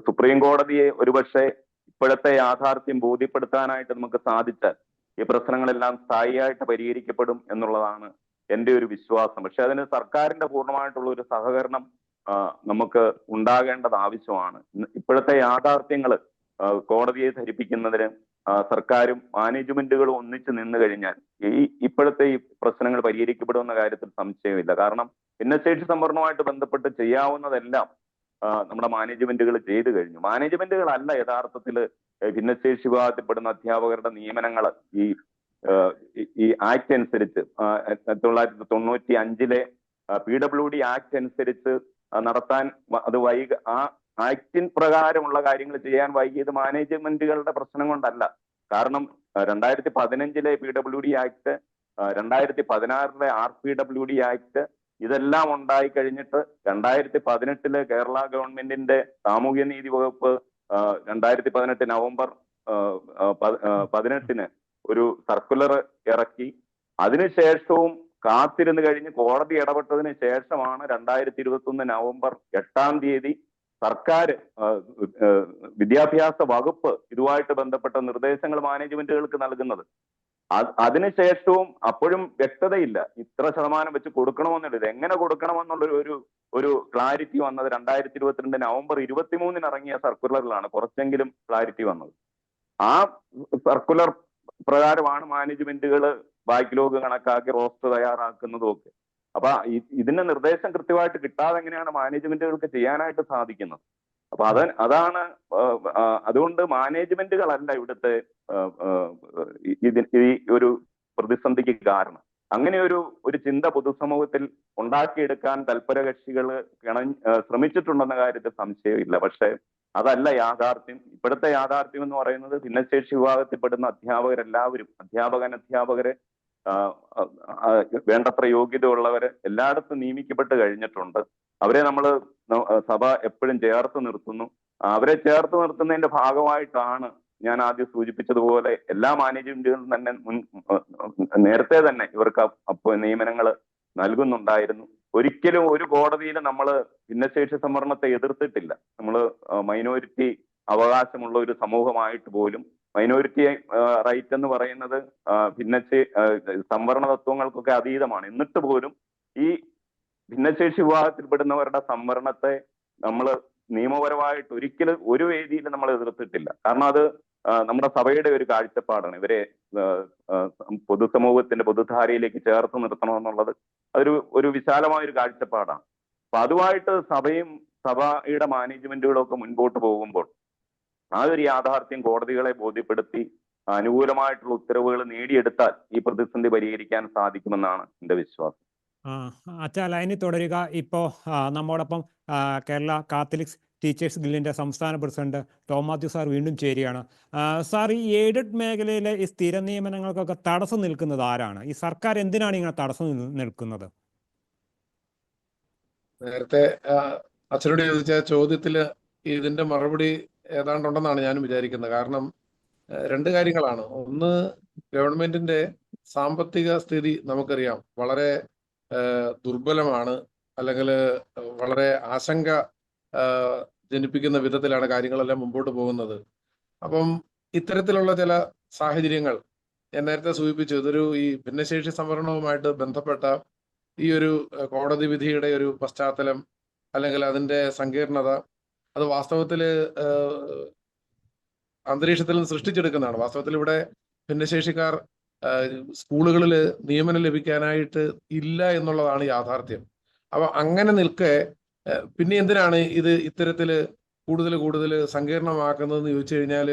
സുപ്രീം കോടതിയെ ഒരുപക്ഷെ ഇപ്പോഴത്തെ യാഥാർത്ഥ്യം ബോധ്യപ്പെടുത്താനായിട്ട് നമുക്ക് സാധിച്ചാൽ ഈ പ്രശ്നങ്ങളെല്ലാം സ്ഥായിയായിട്ട് പരിഹരിക്കപ്പെടും എന്നുള്ളതാണ് എൻ്റെ ഒരു വിശ്വാസം. പക്ഷെ അതിന് സർക്കാരിന്റെ പൂർണ്ണമായിട്ടുള്ള ഒരു സഹകരണം നമുക്ക് ഉണ്ടാകേണ്ടത് ആവശ്യമാണ്. ഇപ്പോഴത്തെ യാഥാർത്ഥ്യങ്ങൾ കോടതിയെ ധരിപ്പിക്കുന്നതിന് സർക്കാരും മാനേജ്മെന്റുകളും ഒന്നിച്ചു നിന്ന് കഴിഞ്ഞാൽ ഇപ്പോഴത്തെ ഈ പ്രശ്നങ്ങൾ പരിഹരിക്കപ്പെടുമെന്ന കാര്യത്തിൽ സംശയമില്ല. കാരണം ഭിന്നശേഷി സംവരണവുമായിട്ട് ബന്ധപ്പെട്ട് ചെയ്യാവുന്നതെല്ലാം നമ്മുടെ മാനേജ്മെന്റുകൾ ചെയ്തു കഴിഞ്ഞു. മാനേജ്മെന്റുകളല്ല യഥാർത്ഥത്തിൽ ഭിന്നശേഷി വിഭാഗത്തിൽപ്പെടുന്ന അധ്യാപകരുടെ നിയമനങ്ങൾ ഈ ആക്ട് അനുസരിച്ച് 1995 PWD ആക്ട് അനുസരിച്ച് നടത്താൻ അത് ആ ആക്ടിൻ പ്രകാരമുള്ള കാര്യങ്ങൾ ചെയ്യാൻ വൈകിയത് മാനേജ്മെന്റുകളുടെ പ്രശ്നം കൊണ്ടല്ല. കാരണം 2015 PWD ആക്ട്, 2016 RPWD ആക്ട് ഇതെല്ലാം ഉണ്ടായി കഴിഞ്ഞിട്ട് 2018 കേരള ഗവൺമെന്റിന്റെ സാമൂഹ്യനീതി വകുപ്പ് 2018 നവംബർ 18 ഒരു സർക്കുലർ ഇറക്കി. അതിനുശേഷവും കാത്തിരുന്ന് കഴിഞ്ഞ് കോടതി ഇടപെട്ടതിന് ശേഷമാണ് 2021 നവംബർ 8 സർക്കാർ വിദ്യാഭ്യാസ വകുപ്പ് ഇതുമായിട്ട് ബന്ധപ്പെട്ട നിർദ്ദേശങ്ങൾ മാനേജ്മെന്റുകൾക്ക് നൽകുന്നത്. അതിനുശേഷവും അപ്പോഴും വ്യക്തതയില്ല. ഇത്ര ശതമാനം വെച്ച് കൊടുക്കണമെന്നുള്ളത്, എങ്ങനെ കൊടുക്കണമെന്നുള്ള ഒരു ക്ലാരിറ്റി വന്നത് 2022 നവംബർ 23 ഇറങ്ങിയ സർക്കുലറിലാണ് കുറച്ചെങ്കിലും ക്ലാരിറ്റി വന്നത്. ആ സർക്കുലർ പ്രകാരമാണ് മാനേജ്മെന്റുകൾ ബാക്ക്ലോഗ് കണക്കാക്കി റോസ്റ്റർ തയ്യാറാക്കുന്നതും ഒക്കെ. അപ്പൊ ഇതിന്റെ നിർദ്ദേശം കൃത്യമായിട്ട് കിട്ടാതെ എങ്ങനെയാണ് മാനേജ്മെന്റുകൾക്ക് ചെയ്യാനായിട്ട് സാധിക്കുന്നത്? അപ്പൊ അതാണ് അതുകൊണ്ട് മാനേജ്മെന്റുകളല്ല ഇവിടുത്തെ ഈ ഒരു പ്രതിസന്ധിക്ക് കാരണം. അങ്ങനെ ഒരു ചിന്ത പൊതുസമൂഹത്തിൽ ഉണ്ടാക്കിയെടുക്കാൻ തൽപര കക്ഷികൾ ശ്രമിച്ചിട്ടുണ്ടെന്ന കാര്യത്തിൽ സംശയമില്ല. പക്ഷെ അതല്ല യാഥാർത്ഥ്യം. ഇപ്പോഴത്തെ യാഥാർത്ഥ്യം എന്ന് പറയുന്നത് ഭിന്നശേഷി വിഭാഗത്തിൽപ്പെടുന്ന അധ്യാപകരെല്ലാവരും, അധ്യാപകരെ വേണ്ടത്ര യോഗ്യതയുള്ളവര് എല്ലായിടത്തും നിയമിക്കപ്പെട്ട് കഴിഞ്ഞിട്ടുണ്ട്. അവരെ നമ്മൾ സഭ എപ്പോഴും ചേർത്ത് നിർത്തുന്നു. അവരെ ചേർത്ത് നിർത്തുന്നതിന്റെ ഭാഗമായിട്ടാണ് ഞാൻ ആദ്യം സൂചിപ്പിച്ചതുപോലെ എല്ലാ മാനേജ്മെന്റുകളും തന്നെ നേരത്തെ തന്നെ ഇവർക്ക് അപ്പോൾ നിയമനങ്ങൾ നൽകുന്നുണ്ടായിരുന്നു. ഒരിക്കലും ഒരു കോടതിയിൽ നമ്മൾ ഭിന്നശേഷി സംവരണത്തെ എതിർത്തിട്ടില്ല. നമ്മൾ മൈനോരിറ്റി അവകാശമുള്ള ഒരു സമൂഹമായിട്ട് പോലും മൈനോരിറ്റി റൈറ്റ് എന്ന് പറയുന്നത് സംവരണ തത്വങ്ങൾക്കൊക്കെ അതീതമാണ്. എന്നിട്ട് പോലും ഈ ഭിന്നശേഷി വിഭാഗത്തിൽപ്പെടുന്നവരുടെ സംവരണത്തെ നമ്മൾ നിയമപരമായിട്ട് ഒരിക്കലും ഒരു വേദിയിൽ നമ്മൾ എതിർത്തിട്ടില്ല. കാരണം അത് നമ്മുടെ സഭയുടെ ഒരു കാഴ്ചപ്പാടാണ്. ഇവരെ പൊതുസമൂഹത്തിന്റെ പൊതുധാരയിലേക്ക് ചേർത്ത് നിർത്തണമെന്നുള്ളത് ഒരു വിശാലമായ ഒരു കാഴ്ചപ്പാടാണ്. അപ്പൊ അതുമായിട്ട് സഭയുടെ മാനേജ്മെന്റുകളും ഒക്കെ മുൻപോട്ട് പോകുമ്പോൾ ആ ഒരു യാഥാർത്ഥ്യം കോടതികളെ ബോധ്യപ്പെടുത്തി അനുകൂലമായിട്ടുള്ള ഉത്തരവുകൾ നേടിയെടുത്താൽ ഈ പ്രതിസന്ധി പരിഹരിക്കാൻ സാധിക്കുമെന്നാണ് എൻ്റെ വിശ്വാസം. അച്ഛാ, ലൈനിൽ തുടരുക. ഇപ്പോൾ നമ്മോടൊപ്പം കേരള കാത്തലിക്സ് ടീച്ചേഴ്സ് ഗിൽഡിന്റെ സംസ്ഥാന പ്രസിഡന്റ് ടോം മാത്യു സാർ വീണ്ടും ചേരുകയാണ്. സാർ, ഈ എയ്ഡഡ് മേഖലയിലെ ഈ സ്ഥിര നിയമനങ്ങൾക്കൊക്കെ തടസ്സം നിൽക്കുന്നത് ആരാണ്? ഈ സർക്കാർ എന്തിനാണ് ഇങ്ങനെ തടസ്സം നിൽക്കുന്നത്? നേരത്തെ അച്ഛനോട് ചോദിച്ച ചോദ്യത്തില് ഇതിന്റെ മറുപടി ഏതാണ്ടുണ്ടെന്നാണ് ഞാനും വിചാരിക്കുന്നത്. കാരണം രണ്ട് കാര്യങ്ങളാണ്. ഒന്ന്, ഗവൺമെന്റിന്റെ സാമ്പത്തിക സ്ഥിതി നമുക്കറിയാം വളരെ ദുർബലമാണ്, അല്ലെങ്കിൽ വളരെ ആശങ്ക ജനിപ്പിക്കുന്ന വിധത്തിലാണ് കാര്യങ്ങളെല്ലാം മുമ്പോട്ട് പോകുന്നത്. അപ്പം ഇത്തരത്തിലുള്ള ചില സാഹചര്യങ്ങൾ ഞാൻ നേരത്തെ സൂചിപ്പിച്ചു. ഈ ഭിന്നശേഷി സംവരണവുമായിട്ട് ബന്ധപ്പെട്ട ഈ ഒരു കോടതി വിധിയുടെ ഒരു പശ്ചാത്തലം അല്ലെങ്കിൽ അതിന്റെ സങ്കീർണത അത് വാസ്തവത്തിൽ അന്തരീക്ഷത്തിൽ നിന്ന് സൃഷ്ടിച്ചെടുക്കുന്നതാണ്. വാസ്തവത്തിൽ ഇവിടെ ഭിന്നശേഷിക്കാർ സ്കൂളുകളിൽ നിയമനം ലഭിക്കാനായിട്ട് ഇല്ല എന്നുള്ളതാണ് യാഥാർത്ഥ്യം. അപ്പൊ അങ്ങനെ നിൽക്കെ പിന്നെ എന്തിനാണ് ഇത് ഇത്തരത്തിൽ കൂടുതൽ സങ്കീർണമാക്കുന്നതെന്ന് ചോദിച്ചു കഴിഞ്ഞാൽ,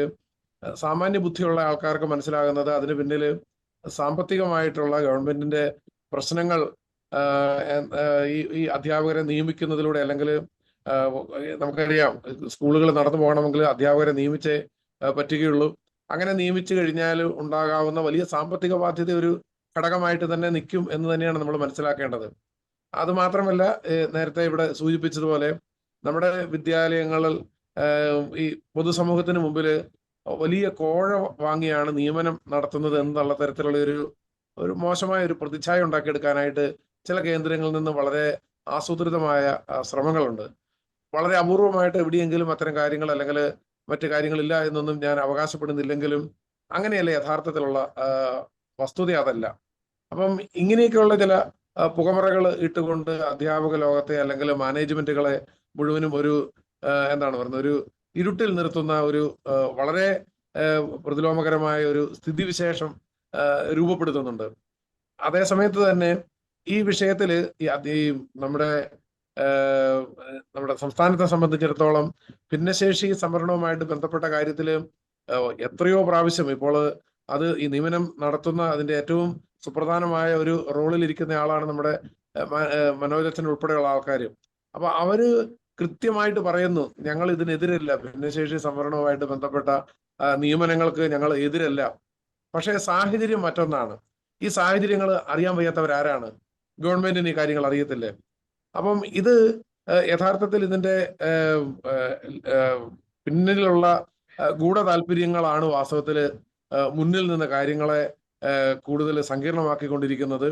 സാമാന്യ ബുദ്ധിയുള്ള ആൾക്കാർക്ക് മനസ്സിലാകുന്നത് അതിന് പിന്നിൽ സാമ്പത്തികമായിട്ടുള്ള ഗവൺമെന്റിന്റെ പ്രശ്നങ്ങൾ ഈ അധ്യാപകരെ നിയമിക്കുന്നതിലൂടെ, അല്ലെങ്കിൽ നമുക്കറിയാം സ്കൂളുകൾ നടന്നു പോകണമെങ്കിൽ അധ്യാപകരെ നിയമിച്ചേ പറ്റുകയുള്ളൂ. അങ്ങനെ നിയമിച്ചു കഴിഞ്ഞാൽ ഉണ്ടാകാവുന്ന വലിയ സാമ്പത്തിക ബാധ്യത ഒരു ഘടകമായിട്ട് തന്നെ നിൽക്കും എന്ന് തന്നെയാണ് നമ്മൾ മനസ്സിലാക്കേണ്ടത്. അത് മാത്രമല്ല, നേരത്തെ ഇവിടെ സൂചിപ്പിച്ചതുപോലെ നമ്മുടെ വിദ്യാലയങ്ങളിൽ ഈ പൊതുസമൂഹത്തിന് മുമ്പിൽ വലിയ കോഴ വാങ്ങിയാണ് നിയമനം നടത്തുന്നത് എന്നുള്ള തരത്തിലുള്ള ഒരു മോശമായ ഒരു പ്രതിച്ഛായ ഉണ്ടാക്കിയെടുക്കാനായിട്ട് ചില കേന്ദ്രങ്ങളിൽ നിന്ന് വളരെ ആസൂത്രിതമായ ശ്രമങ്ങളുണ്ട്. വളരെ അപൂർവമായിട്ട് എവിടെയെങ്കിലും അത്തരം കാര്യങ്ങൾ അല്ലെങ്കിൽ മറ്റു കാര്യങ്ങളില്ല എന്നൊന്നും ഞാൻ അവകാശപ്പെടുന്നില്ലെങ്കിലും അങ്ങനെയല്ല യഥാർത്ഥത്തിലുള്ള വസ്തുത അതല്ല. അപ്പം ഇങ്ങനെയൊക്കെയുള്ള ചില പുകമറകൾ ഇട്ടുകൊണ്ട് അധ്യാപക ലോകത്തെ അല്ലെങ്കിൽ മാനേജ്മെന്റുകളെ മുഴുവനും ഒരു എന്താണ് പറയുന്നത്, ഒരു ഇരുട്ടിൽ നിർത്തുന്ന ഒരു വളരെ പ്രതിലോമകരമായ ഒരു സ്ഥിതിവിശേഷം രൂപപ്പെടുത്തുന്നുണ്ട്. അതേ സമയത്ത് തന്നെ ഈ വിഷയത്തിൽ ഈ നമ്മുടെ സംസ്ഥാനത്തെ സംബന്ധിച്ചിടത്തോളം ഭിന്നശേഷി സംവരണവുമായിട്ട് ബന്ധപ്പെട്ട കാര്യത്തിൽ എത്രയോ പ്രാവശ്യം ഇപ്പോൾ അത് ഈ നിയമനം നടത്തുന്ന അതിന്റെ ഏറ്റവും സുപ്രധാനമായ ഒരു റോളിൽ ഇരിക്കുന്ന ആളാണ് നമ്മുടെ മനോജ് ഉൾപ്പെടെയുള്ള ആൾക്കാർ. അപ്പൊ അവര് കൃത്യമായിട്ട് പറയുന്നു, ഞങ്ങൾ ഇതിനെതിരല്ല, ഭിന്നശേഷി സംവരണവുമായിട്ട് ബന്ധപ്പെട്ട നിയമനങ്ങൾക്ക് ഞങ്ങൾ എതിരല്ല. പക്ഷേ സാഹചര്യം മറ്റൊന്നാണ്. ഈ സാഹചര്യങ്ങൾ അറിയാൻ വയ്യാത്തവരാരാണ്? ഗവൺമെന്റിന് ഈ കാര്യങ്ങൾ അറിയത്തില്ലേ? അപ്പം ഇത് യഥാർത്ഥത്തിൽ ഇതിന്റെ പിന്നിലുള്ള ഗൂഢ താല്പര്യങ്ങളാണ് വാസ്തവത്തിൽ മുന്നിൽ നിന്ന് കാര്യങ്ങളെ കൂടുതൽ സങ്കീർണമാക്കിക്കൊണ്ടിരിക്കുന്നത്.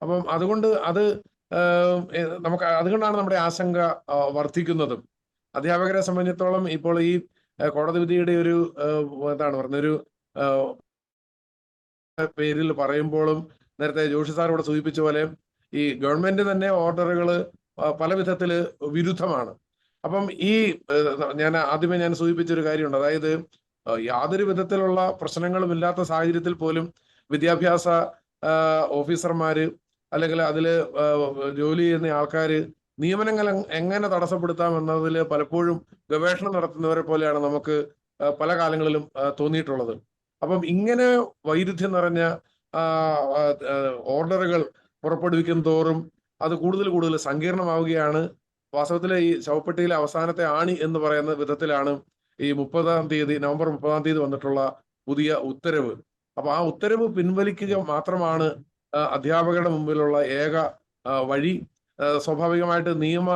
അപ്പം അതുകൊണ്ട് അതുകൊണ്ടാണ് നമ്മുടെ ആശങ്ക വർദ്ധിക്കുന്നതും. അധ്യാപകരെ സംബന്ധിച്ചിടത്തോളം ഇപ്പോൾ ഈ കോടതി വിധിയുടെ ഒരു ഒരു പേരിൽ പറയുമ്പോഴും നേരത്തെ ജോഷി സാർ ഇവിടെ സൂചിപ്പിച്ച പോലെ ഈ ഗവൺമെന്റ് തന്നെ ഓർഡറുകൾ പല വിധത്തില് വിരുദ്ധമാണ്. അപ്പം ഈ ആദ്യമേ ഞാൻ സൂചിപ്പിച്ചൊരു കാര്യമുണ്ട്. അതായത് യാതൊരു വിധത്തിലുള്ള പ്രശ്നങ്ങളും ഇല്ലാത്ത സാഹചര്യത്തിൽ പോലും വിദ്യാഭ്യാസ ഓഫീസർമാര് അല്ലെങ്കിൽ അതില് ജോലി ചെയ്യുന്ന ആൾക്കാര് നിയമനങ്ങൾ എങ്ങനെ തടസ്സപ്പെടുത്താം എന്നതിൽ പലപ്പോഴും ഗവേഷണം നടത്തുന്നവരെ പോലെയാണ് നമുക്ക് പല കാലങ്ങളിലും തോന്നിയിട്ടുള്ളത്. അപ്പം ഇങ്ങനെ വൈരുദ്ധ്യം നിറഞ്ഞ ഓർഡറുകൾ പുറപ്പെടുവിക്കും തോറും അത് കൂടുതൽ സങ്കീർണമാവുകയാണ്. വാസ്തവത്തിലെ ഈ ശവപ്പെട്ടിയിലെ അവസാനത്തെ ആണി എന്ന് പറയുന്ന വിധത്തിലാണ് ഈ നവംബർ 30 വന്നിട്ടുള്ള പുതിയ ഉത്തരവ്. അപ്പൊ ആ ഉത്തരവ് പിൻവലിക്കുക മാത്രമാണ് അധ്യാപകരുടെ മുമ്പിലുള്ള ഏക വഴി. സ്വാഭാവികമായിട്ട് നിയമ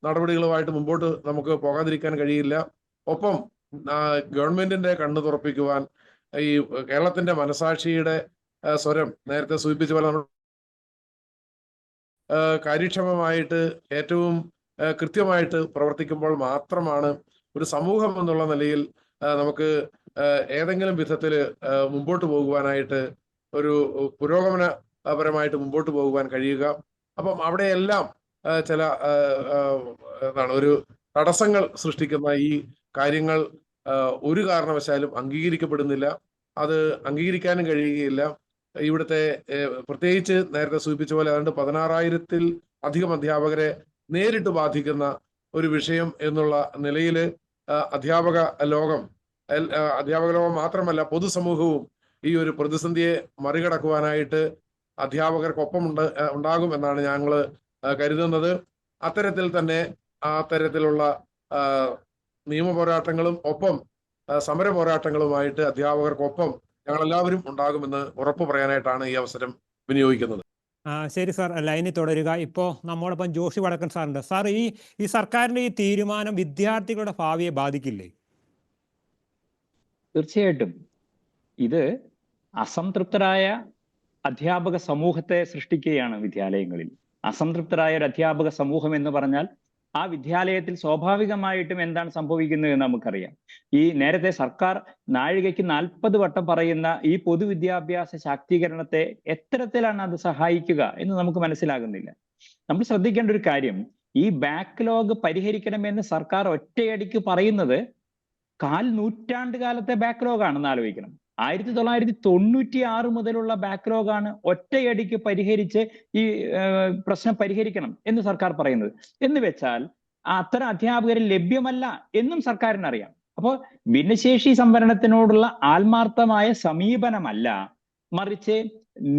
നടപടികളുമായിട്ട് മുമ്പോട്ട് നമുക്ക് പോകാതിരിക്കാൻ കഴിയില്ല. ഒപ്പം ഗവൺമെന്റിന്റെ കണ്ണു തുറപ്പിക്കുവാൻ ഈ കേരളത്തിന്റെ മനസാക്ഷിയുടെ സ്വരം നേരത്തെ സൂചിപ്പിച്ച പോലെ നമ്മൾ കാര്യക്ഷമമായിട്ട് ഏറ്റവും കൃത്യമായിട്ട് പ്രവർത്തിക്കുമ്പോൾ മാത്രമാണ് ഒരു സമൂഹം എന്നുള്ള നിലയിൽ നമുക്ക് ഏതെങ്കിലും വിധത്തിൽ മുമ്പോട്ട് പോകുവാനായിട്ട് ഒരു പുരോഗമനപരമായിട്ട് മുമ്പോട്ട് പോകുവാൻ കഴിയുക. അപ്പം അവിടെയെല്ലാം ചില ഒരു തടസ്സങ്ങൾ സൃഷ്ടിക്കുന്ന ഈ കാര്യങ്ങൾ ഒരു കാരണവശാലും അംഗീകരിക്കപ്പെടുന്നില്ല. അത് അംഗീകരിക്കാനും കഴിയുകയില്ല. ഇവിടുത്തെ പ്രത്യേകിച്ച് നേരത്തെ സൂചിപ്പിച്ച പോലെ ഏതാണ്ട് 16,000-ൽ അധികം അധ്യാപകരെ നേരിട്ട് ബാധിക്കുന്ന ഒരു വിഷയം എന്നുള്ള നിലയിൽ അധ്യാപക ലോകം മാത്രമല്ല പൊതുസമൂഹവും ഈ ഒരു പ്രതിസന്ധിയെ മറികടക്കുവാനായിട്ട് അധ്യാപകർക്കൊപ്പം ഉണ്ടാകും എന്നാണ് ഞങ്ങൾ കരുതുന്നത്. അത്തരത്തിൽ തന്നെ അത്തരത്തിലുള്ള നിയമ പോരാട്ടങ്ങളും ഒപ്പം സമര പോരാട്ടങ്ങളുമായിട്ട് അധ്യാപകർക്കൊപ്പം ഞങ്ങളെല്ലാവരും ഉണ്ടാകുമെന്ന് ഉറപ്പ് പറയാനായിട്ടാണ് ഈ അവസരം വിനിയോഗിക്കുന്നത്. ശരി സാർ, ലൈനിൽ തുടരുക. ഇപ്പോൾ നമ്മോടൊപ്പം ജോഷി വടക്കൻ സാറുണ്ട്. സാർ, ഈ സർക്കാരിന്റെ ഈ തീരുമാനം വിദ്യാർത്ഥികളുടെ ഭാവിയെ ബാധിക്കില്ലേ? തീർച്ചയായിട്ടും ഇത് അസംതൃപ്തരായ അധ്യാപക സമൂഹത്തെ സൃഷ്ടിക്കുകയാണ് വിദ്യാലയങ്ങളിൽ. അസംതൃപ്തരായ ഒരു അധ്യാപക സമൂഹം എന്ന് പറഞ്ഞാൽ ആ വിദ്യാലയത്തിൽ സ്വാഭാവികമായിട്ടും എന്താണ് സംഭവിക്കുന്നത് എന്ന് നമുക്കറിയാം. ഈ നേരത്തെ സർക്കാർ നാഴികയ്ക്ക് 40 വട്ടം പറയുന്ന ഈ പൊതുവിദ്യാഭ്യാസ ശാക്തീകരണത്തെ എത്തരത്തിലാണ് അത് സഹായിക്കുക എന്ന് നമുക്ക് മനസ്സിലാകുന്നില്ല. നമ്മൾ ശ്രദ്ധിക്കേണ്ട ഒരു കാര്യം, ഈ ബാക്ക്ലോഗ് പരിഹരിക്കണമെന്ന് സർക്കാർ ഒറ്റയടിക്ക് പറയുന്നത് 4 നൂറ്റാണ്ട് കാലത്തെ ബാക്ക്ലോഗാണെന്ന് ആലോചിക്കണം. 1996 മുതലുള്ള ബാക്ക്ലോഗാണ് ഒറ്റയടിക്ക് പരിഹരിച്ച് ഈ പ്രശ്നം പരിഹരിക്കണം എന്ന് സർക്കാർ പറയുന്നത്. എന്ന് വെച്ചാൽ അത്തരം അധ്യാപകർ ലഭ്യമല്ല എന്നും സർക്കാരിന് അറിയാം. അപ്പോൾ ഭിന്നശേഷി സംവരണത്തിനോടുള്ള ആത്മാർത്ഥമായ സമീപനമല്ല, മറിച്ച്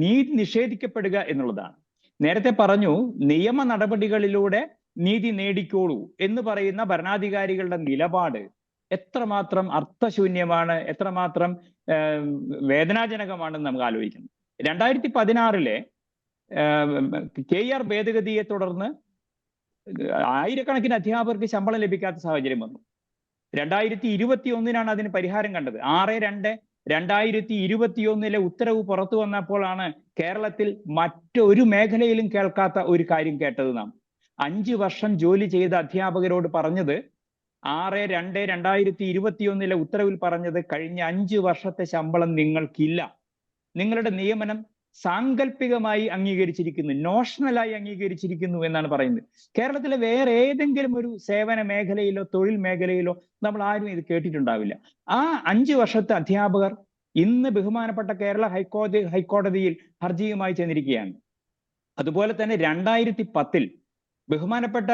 നീതി നിഷേധിക്കപ്പെടുക എന്നുള്ളതാണ്. നേരത്തെ പറഞ്ഞു, നിയമ നടപടികളിലൂടെ നീതി നേടിക്കോളൂ എന്ന് പറയുന്ന ഭരണാധികാരികളുടെ നിലപാട് എത്രമാത്രം അർത്ഥശൂന്യമാണ്, എത്രമാത്രം വേദനാജനകമാണെന്ന് നമുക്ക് ആലോചിക്കണം. 2016 KR ഭേദഗതിയെ തുടർന്ന് ആയിരക്കണക്കിന് അധ്യാപകർക്ക് ശമ്പളം ലഭിക്കാത്ത സാഹചര്യം വന്നു. 2021 അതിന് പരിഹാരം കണ്ടത്. 6/2/2021 ഉത്തരവ് പുറത്തു വന്നപ്പോഴാണ് കേരളത്തിൽ മറ്റൊരു മേഖലയിലും കേൾക്കാത്ത ഒരു കാര്യം കേട്ടത് നാം. 5 വർഷം ജോലി ചെയ്ത അധ്യാപകരോട് പറഞ്ഞത് 6/2/2021 ഉത്തരവിൽ പറഞ്ഞത് കഴിഞ്ഞ 5 വർഷത്തെ ശമ്പളം നിങ്ങൾക്കില്ല. നിങ്ങളുടെ നിയമനം സാങ്കല്പികമായി അംഗീകരിച്ചിരിക്കുന്നു, നോഷണലായി അംഗീകരിച്ചിരിക്കുന്നു എന്നാണ് പറയുന്നത്. കേരളത്തിലെ വേറെ ഏതെങ്കിലും ഒരു സേവന മേഖലയിലോ തൊഴിൽ മേഖലയിലോ നമ്മൾ ആരും ഇത് കേട്ടിട്ടുണ്ടാവില്ല. ആ 5 വർഷത്തെ അധ്യാപകർ ഇന്ന് ബഹുമാനപ്പെട്ട കേരള ഹൈക്കോടതിയിൽ ഹർജിയുമായി ചെന്നിരിക്കുകയാണ്. അതുപോലെ തന്നെ 2010 ബഹുമാനപ്പെട്ട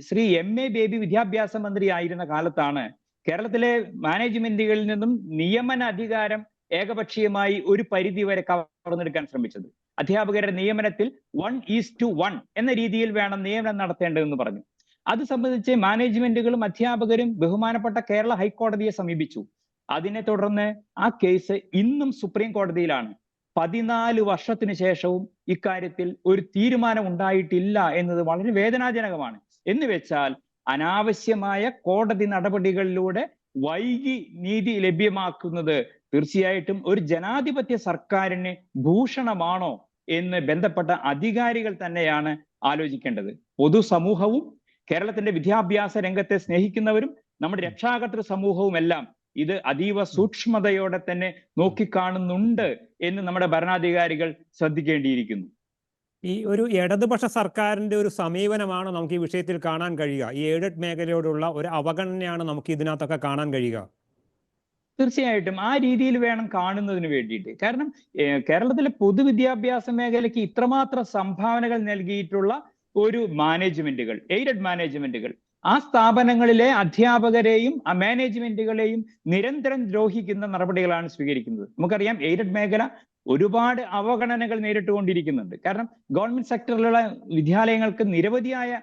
ശ്രീ MA ബേബി വിദ്യാഭ്യാസ മന്ത്രി ആയിരുന്ന കാലത്താണ് കേരളത്തിലെ മാനേജ്മെന്റുകളിൽ നിന്നും നിയമന അധികാരം ഏകപക്ഷീയമായി ഒരു പരിധി വരെ കവർന്നെടുക്കാൻ ശ്രമിച്ചത്. അധ്യാപകരുടെ നിയമനത്തിൽ 1:1 എന്ന രീതിയിൽ വേണം നിയമനം നടത്തേണ്ടതെന്ന് പറഞ്ഞു. അത് സംബന്ധിച്ച് മാനേജ്മെന്റുകളും അധ്യാപകരും ബഹുമാനപ്പെട്ട കേരള ഹൈക്കോടതിയെ സമീപിച്ചു. അതിനെ തുടർന്ന് ആ കേസ് ഇന്നും സുപ്രീം കോടതിയിലാണ്. 14 വർഷത്തിന് ശേഷവും ഇക്കാര്യത്തിൽ ഒരു തീരുമാനം ഉണ്ടായിട്ടില്ല എന്നത് വളരെ വേദനാജനകമാണ്. എന്ന് വെച്ചാൽ അനാവശ്യമായ കോടതി നടപടികളിലൂടെ വൈകി നീതി ലഭ്യമാക്കുന്നത് തീർച്ചയായിട്ടും ഒരു ജനാധിപത്യ സർക്കാരിന് ഭൂഷണമാണോ എന്ന് ബന്ധപ്പെട്ട അധികാരികൾ തന്നെയാണ് ആലോചിക്കേണ്ടത്. പൊതുസമൂഹവും കേരളത്തിന്റെ വിദ്യാഭ്യാസ രംഗത്തെ സ്നേഹിക്കുന്നവരും നമ്മുടെ രക്ഷാകർതൃ സമൂഹവും എല്ലാം ഇത് അതീവ സൂക്ഷ്മതയോടെ തന്നെ നോക്കിക്കാണുന്നുണ്ട് എന്ന് നമ്മുടെ ഭരണാധികാരികൾ ശ്രദ്ധിക്കേണ്ടിയിരിക്കുന്നു. ഈ ഒരു ഇടതുപക്ഷ സർക്കാരിന്റെ ഒരു സമീപനമാണ് നമുക്ക് ഈ വിഷയത്തിൽ കാണാൻ കഴിയുക. ഈ എയ്ഡഡ് മേഖലയോടുള്ള ഒരു അവഗണനയാണ് നമുക്ക് ഇതിനകത്തൊക്കെ കാണാൻ കഴിയുക. തീർച്ചയായിട്ടും ആ രീതിയിൽ വേണം കാണുന്നതിന് വേണ്ടിയിട്ട്. കാരണം കേരളത്തിലെ പൊതുവിദ്യാഭ്യാസ മേഖലയ്ക്ക് ഇത്രമാത്രം സംഭാവനകൾ നൽകിയിട്ടുള്ള ഒരു മാനേജ്മെന്റുകൾ, എയ്ഡഡ് മാനേജ്മെന്റുകൾ, ആ സ്ഥാപനങ്ങളിലെ അധ്യാപകരെയും ആ മാനേജ്മെന്റുകളെയും നിരന്തരം ദ്രോഹിക്കുന്ന നടപടികളാണ് സ്വീകരിക്കുന്നത്. നമുക്കറിയാം എയ്ഡഡ് മേഖല ഒരുപാട് അവഗണനകൾ നേരിട്ടുകൊണ്ടിരിക്കുന്നുണ്ട്. കാരണം ഗവൺമെന്റ് സെക്ടറിലുള്ള വിദ്യാലയങ്ങൾക്ക് നിരവധിയായ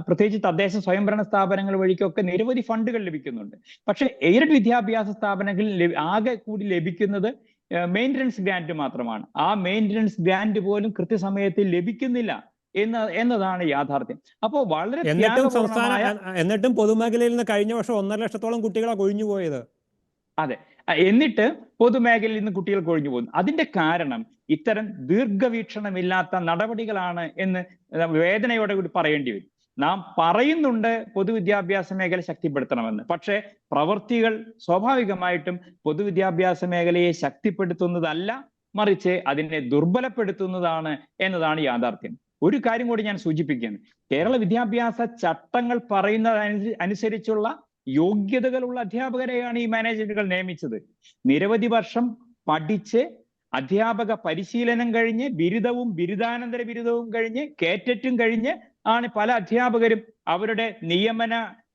പ്രത്യേകിച്ച് തദ്ദേശ സ്വയംഭരണ സ്ഥാപനങ്ങൾ വഴിക്കൊക്കെ നിരവധി ഫണ്ടുകൾ ലഭിക്കുന്നുണ്ട്. പക്ഷെ എയ്ഡഡ് വിദ്യാഭ്യാസ സ്ഥാപനങ്ങളിൽ ആകെ കൂടി ലഭിക്കുന്നത് മെയിൻ്റനൻസ് ഗ്രാന്റ് മാത്രമാണ്. ആ മെയിൻ്റനൻസ് ഗ്രാന്റ് പോലും കൃത്യസമയത്തിൽ ലഭിക്കുന്നില്ല എന്നതാണ് യാഥാർത്ഥ്യം. അപ്പോൾ വളരെ എന്നിട്ടും പൊതുമേഖലയിൽ നിന്ന് കഴിഞ്ഞ വർഷം 1.5 ലക്ഷത്തോളം കുട്ടികളാണ് കൊഴിഞ്ഞു പോയത്. അതെ, എന്നിട്ട് പൊതുമേഖലയിൽ നിന്ന് കുട്ടികൾ കൊഴിഞ്ഞു പോകുന്നു. അതിന്റെ കാരണം ഇത്തരം ദീർഘവീക്ഷണമില്ലാത്ത നടപടികളാണ് എന്ന് വേദനയോടെ കൂടി പറയേണ്ടി വരും. നാം പറയുന്നുണ്ട് പൊതുവിദ്യാഭ്യാസ മേഖല ശക്തിപ്പെടുത്തണമെന്ന്, പക്ഷേ പ്രവൃത്തികൾ സ്വാഭാവികമായിട്ടും പൊതുവിദ്യാഭ്യാസ മേഖലയെ ശക്തിപ്പെടുത്തുന്നതല്ല, മറിച്ച് അതിനെ ദുർബലപ്പെടുത്തുന്നതാണ് എന്നതാണ് യാഥാർത്ഥ്യം. ഒരു കാര്യം കൂടി ഞാൻ സൂചിപ്പിക്കുകയാണ്. കേരള വിദ്യാഭ്യാസ ചട്ടങ്ങൾ പറയുന്നത് അനുസരിച്ചുള്ള യോഗ്യതകളുള്ള അധ്യാപകരെയാണ് ഈ മാനേജ്മെന്റുകൾ നിയമിച്ചത്. നിരവധി വർഷം പഠിച്ച് അധ്യാപക പരിശീലനം കഴിഞ്ഞ് ബിരുദവും ബിരുദാനന്തര ബിരുദവും കഴിഞ്ഞ് കേറ്ററ്റും കഴിഞ്ഞ് ആണ് പല അധ്യാപകരും അവരുടെ നിയമന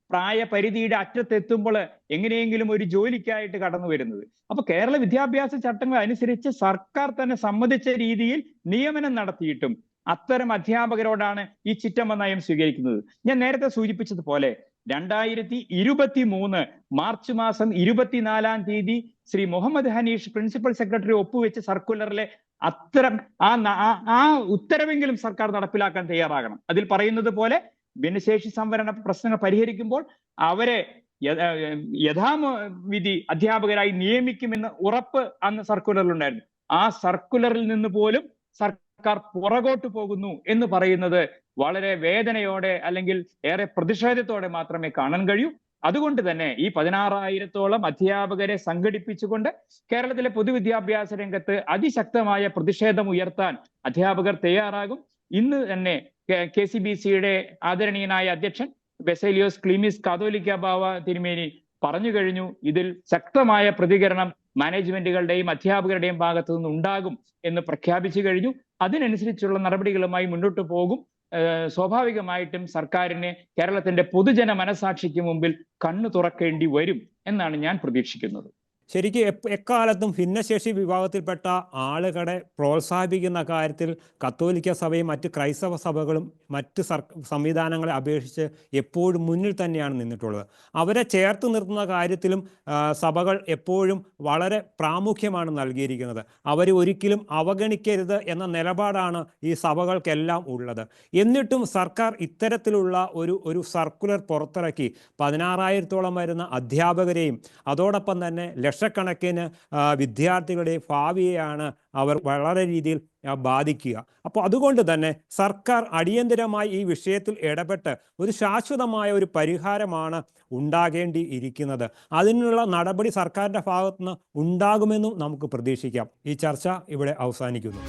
പ്രായപരിധിയുടെ അറ്റത്തെത്തുമ്പോൾ എങ്ങനെയെങ്കിലും ഒരു ജോലിക്കായിട്ട് കടന്നു വരുന്നത്. അപ്പൊ കേരള വിദ്യാഭ്യാസ ചട്ടങ്ങൾ അനുസരിച്ച് സർക്കാർ തന്നെ സമ്മതിച്ച രീതിയിൽ നിയമനം നടത്തിയിട്ടും അത്തരം അധ്യാപകരോടാണ് ഈ ചിറ്റമ്മ നയം സ്വീകരിക്കുന്നത്. ഞാൻ നേരത്തെ സൂചിപ്പിച്ചതുപോലെ 2023 മാർച്ച് മാസം 24-ാം തീയതി ശ്രീ മുഹമ്മദ് ഹനീഷ് പ്രിൻസിപ്പൽ സെക്രട്ടറി ഒപ്പുവെച്ച സർക്കുലറിലെ അത്തരം ആ ഉത്തരവെങ്കിലും സർക്കാർ നടപ്പിലാക്കാൻ തയ്യാറാകണം. അതിൽ പറയുന്നത് പോലെ ഭിന്നശേഷി സംവരണ പ്രശ്നങ്ങൾ പരിഹരിക്കുമ്പോൾ അവരെ യഥാവിധി അധ്യാപകരായി നിയമിക്കുമെന്ന് ഉറപ്പ് അന്ന് സർക്കുലറിലുണ്ടായിരുന്നു. ആ സർക്കുലറിൽ നിന്ന് പോലും സർക്കാർ പുറകോട്ട് പോകുന്നു എന്ന് പറയുന്നത് വളരെ വേദനയോടെ അല്ലെങ്കിൽ ഏറെ പ്രതിഷേധത്തോടെ മാത്രമേ കാണാൻ കഴിയൂ. അതുകൊണ്ട് തന്നെ ഈ 16,000-ഓളം അധ്യാപകരെ സംഘടിപ്പിച്ചുകൊണ്ട് കേരളത്തിലെ പൊതുവിദ്യാഭ്യാസ രംഗത്ത് അതിശക്തമായ പ്രതിഷേധം ഉയർത്താൻ അധ്യാപകർ തയ്യാറാകും. ഇന്ന് തന്നെ KCBC-യുടെ ആദരണീയനായ അധ്യക്ഷൻ ബെസേലിയോസ് ക്ലീമിസ് കാതോലിക്ക ബാവ തിരുമേനി പറഞ്ഞു കഴിഞ്ഞു. ഇതിൽ ശക്തമായ പ്രതികരണം മാനേജ്മെന്റുകളുടെയും അധ്യാപകരുടെയും ഭാഗത്തു നിന്ന് ഉണ്ടാകും എന്ന് പ്രഖ്യാപിച്ചു കഴിഞ്ഞു. അതിനനുസരിച്ചുള്ള നടപടികളുമായി മുന്നോട്ട് പോകും. സ്വാഭാവികമായിട്ടും സർക്കാരിന് കേരളത്തിന്റെ പൊതുജന മനസാക്ഷിക്ക് മുമ്പിൽ കണ്ണു തുറക്കേണ്ടി വരും എന്നാണ് ഞാൻ പ്രതീക്ഷിക്കുന്നത്. ശരിക്കും എക്കാലത്തും ഭിന്നശേഷി വിഭാഗത്തിൽപ്പെട്ട ആളുകളെ പ്രോത്സാഹിപ്പിക്കുന്ന കാര്യത്തിൽ കത്തോലിക്ക സഭയും മറ്റ് ക്രൈസ്തവ സഭകളും മറ്റ് സംവിധാനങ്ങളെ അപേക്ഷിച്ച് എപ്പോഴും മുന്നിൽ തന്നെയാണ് നിന്നിട്ടുള്ളത്. അവരെ ചേർത്ത് നിർത്തുന്ന കാര്യത്തിലും സഭകൾ എപ്പോഴും വളരെ പ്രാമുഖ്യമാണ് നൽകിയിരിക്കുന്നത്. അവർ ഒരിക്കലും അവഗണിക്കരുത് എന്ന നിലപാടാണ് ഈ സഭകൾക്കെല്ലാം ഉള്ളത്. എന്നിട്ടും സർക്കാർ ഇത്തരത്തിലുള്ള ഒരു സർക്കുലർ പുറത്തിറക്കി 16,000-ഓളം വരുന്ന അധ്യാപകരെയും അതോടൊപ്പം തന്നെ ലക്ഷക്കണക്കിന് വിദ്യാർത്ഥികളുടെ ഭാവിയെയാണ് അവർ വളരെ രീതിയിൽ ബാധിക്കുക. അപ്പോൾ അതുകൊണ്ട് തന്നെ സർക്കാർ അടിയന്തരമായി ഈ വിഷയത്തിൽ ഇടപെട്ട് ഒരു ശാശ്വതമായ ഒരു പരിഹാരമാണ് ഉണ്ടാകേണ്ടിയിരിക്കുന്നത്. അതിനുള്ള നടപടി സർക്കാരിൻ്റെ ഭാഗത്തുനിന്ന് ഉണ്ടാകുമെന്നും നമുക്ക് പ്രതീക്ഷിക്കാം. ഈ ചർച്ച ഇവിടെ അവസാനിക്കുന്നു.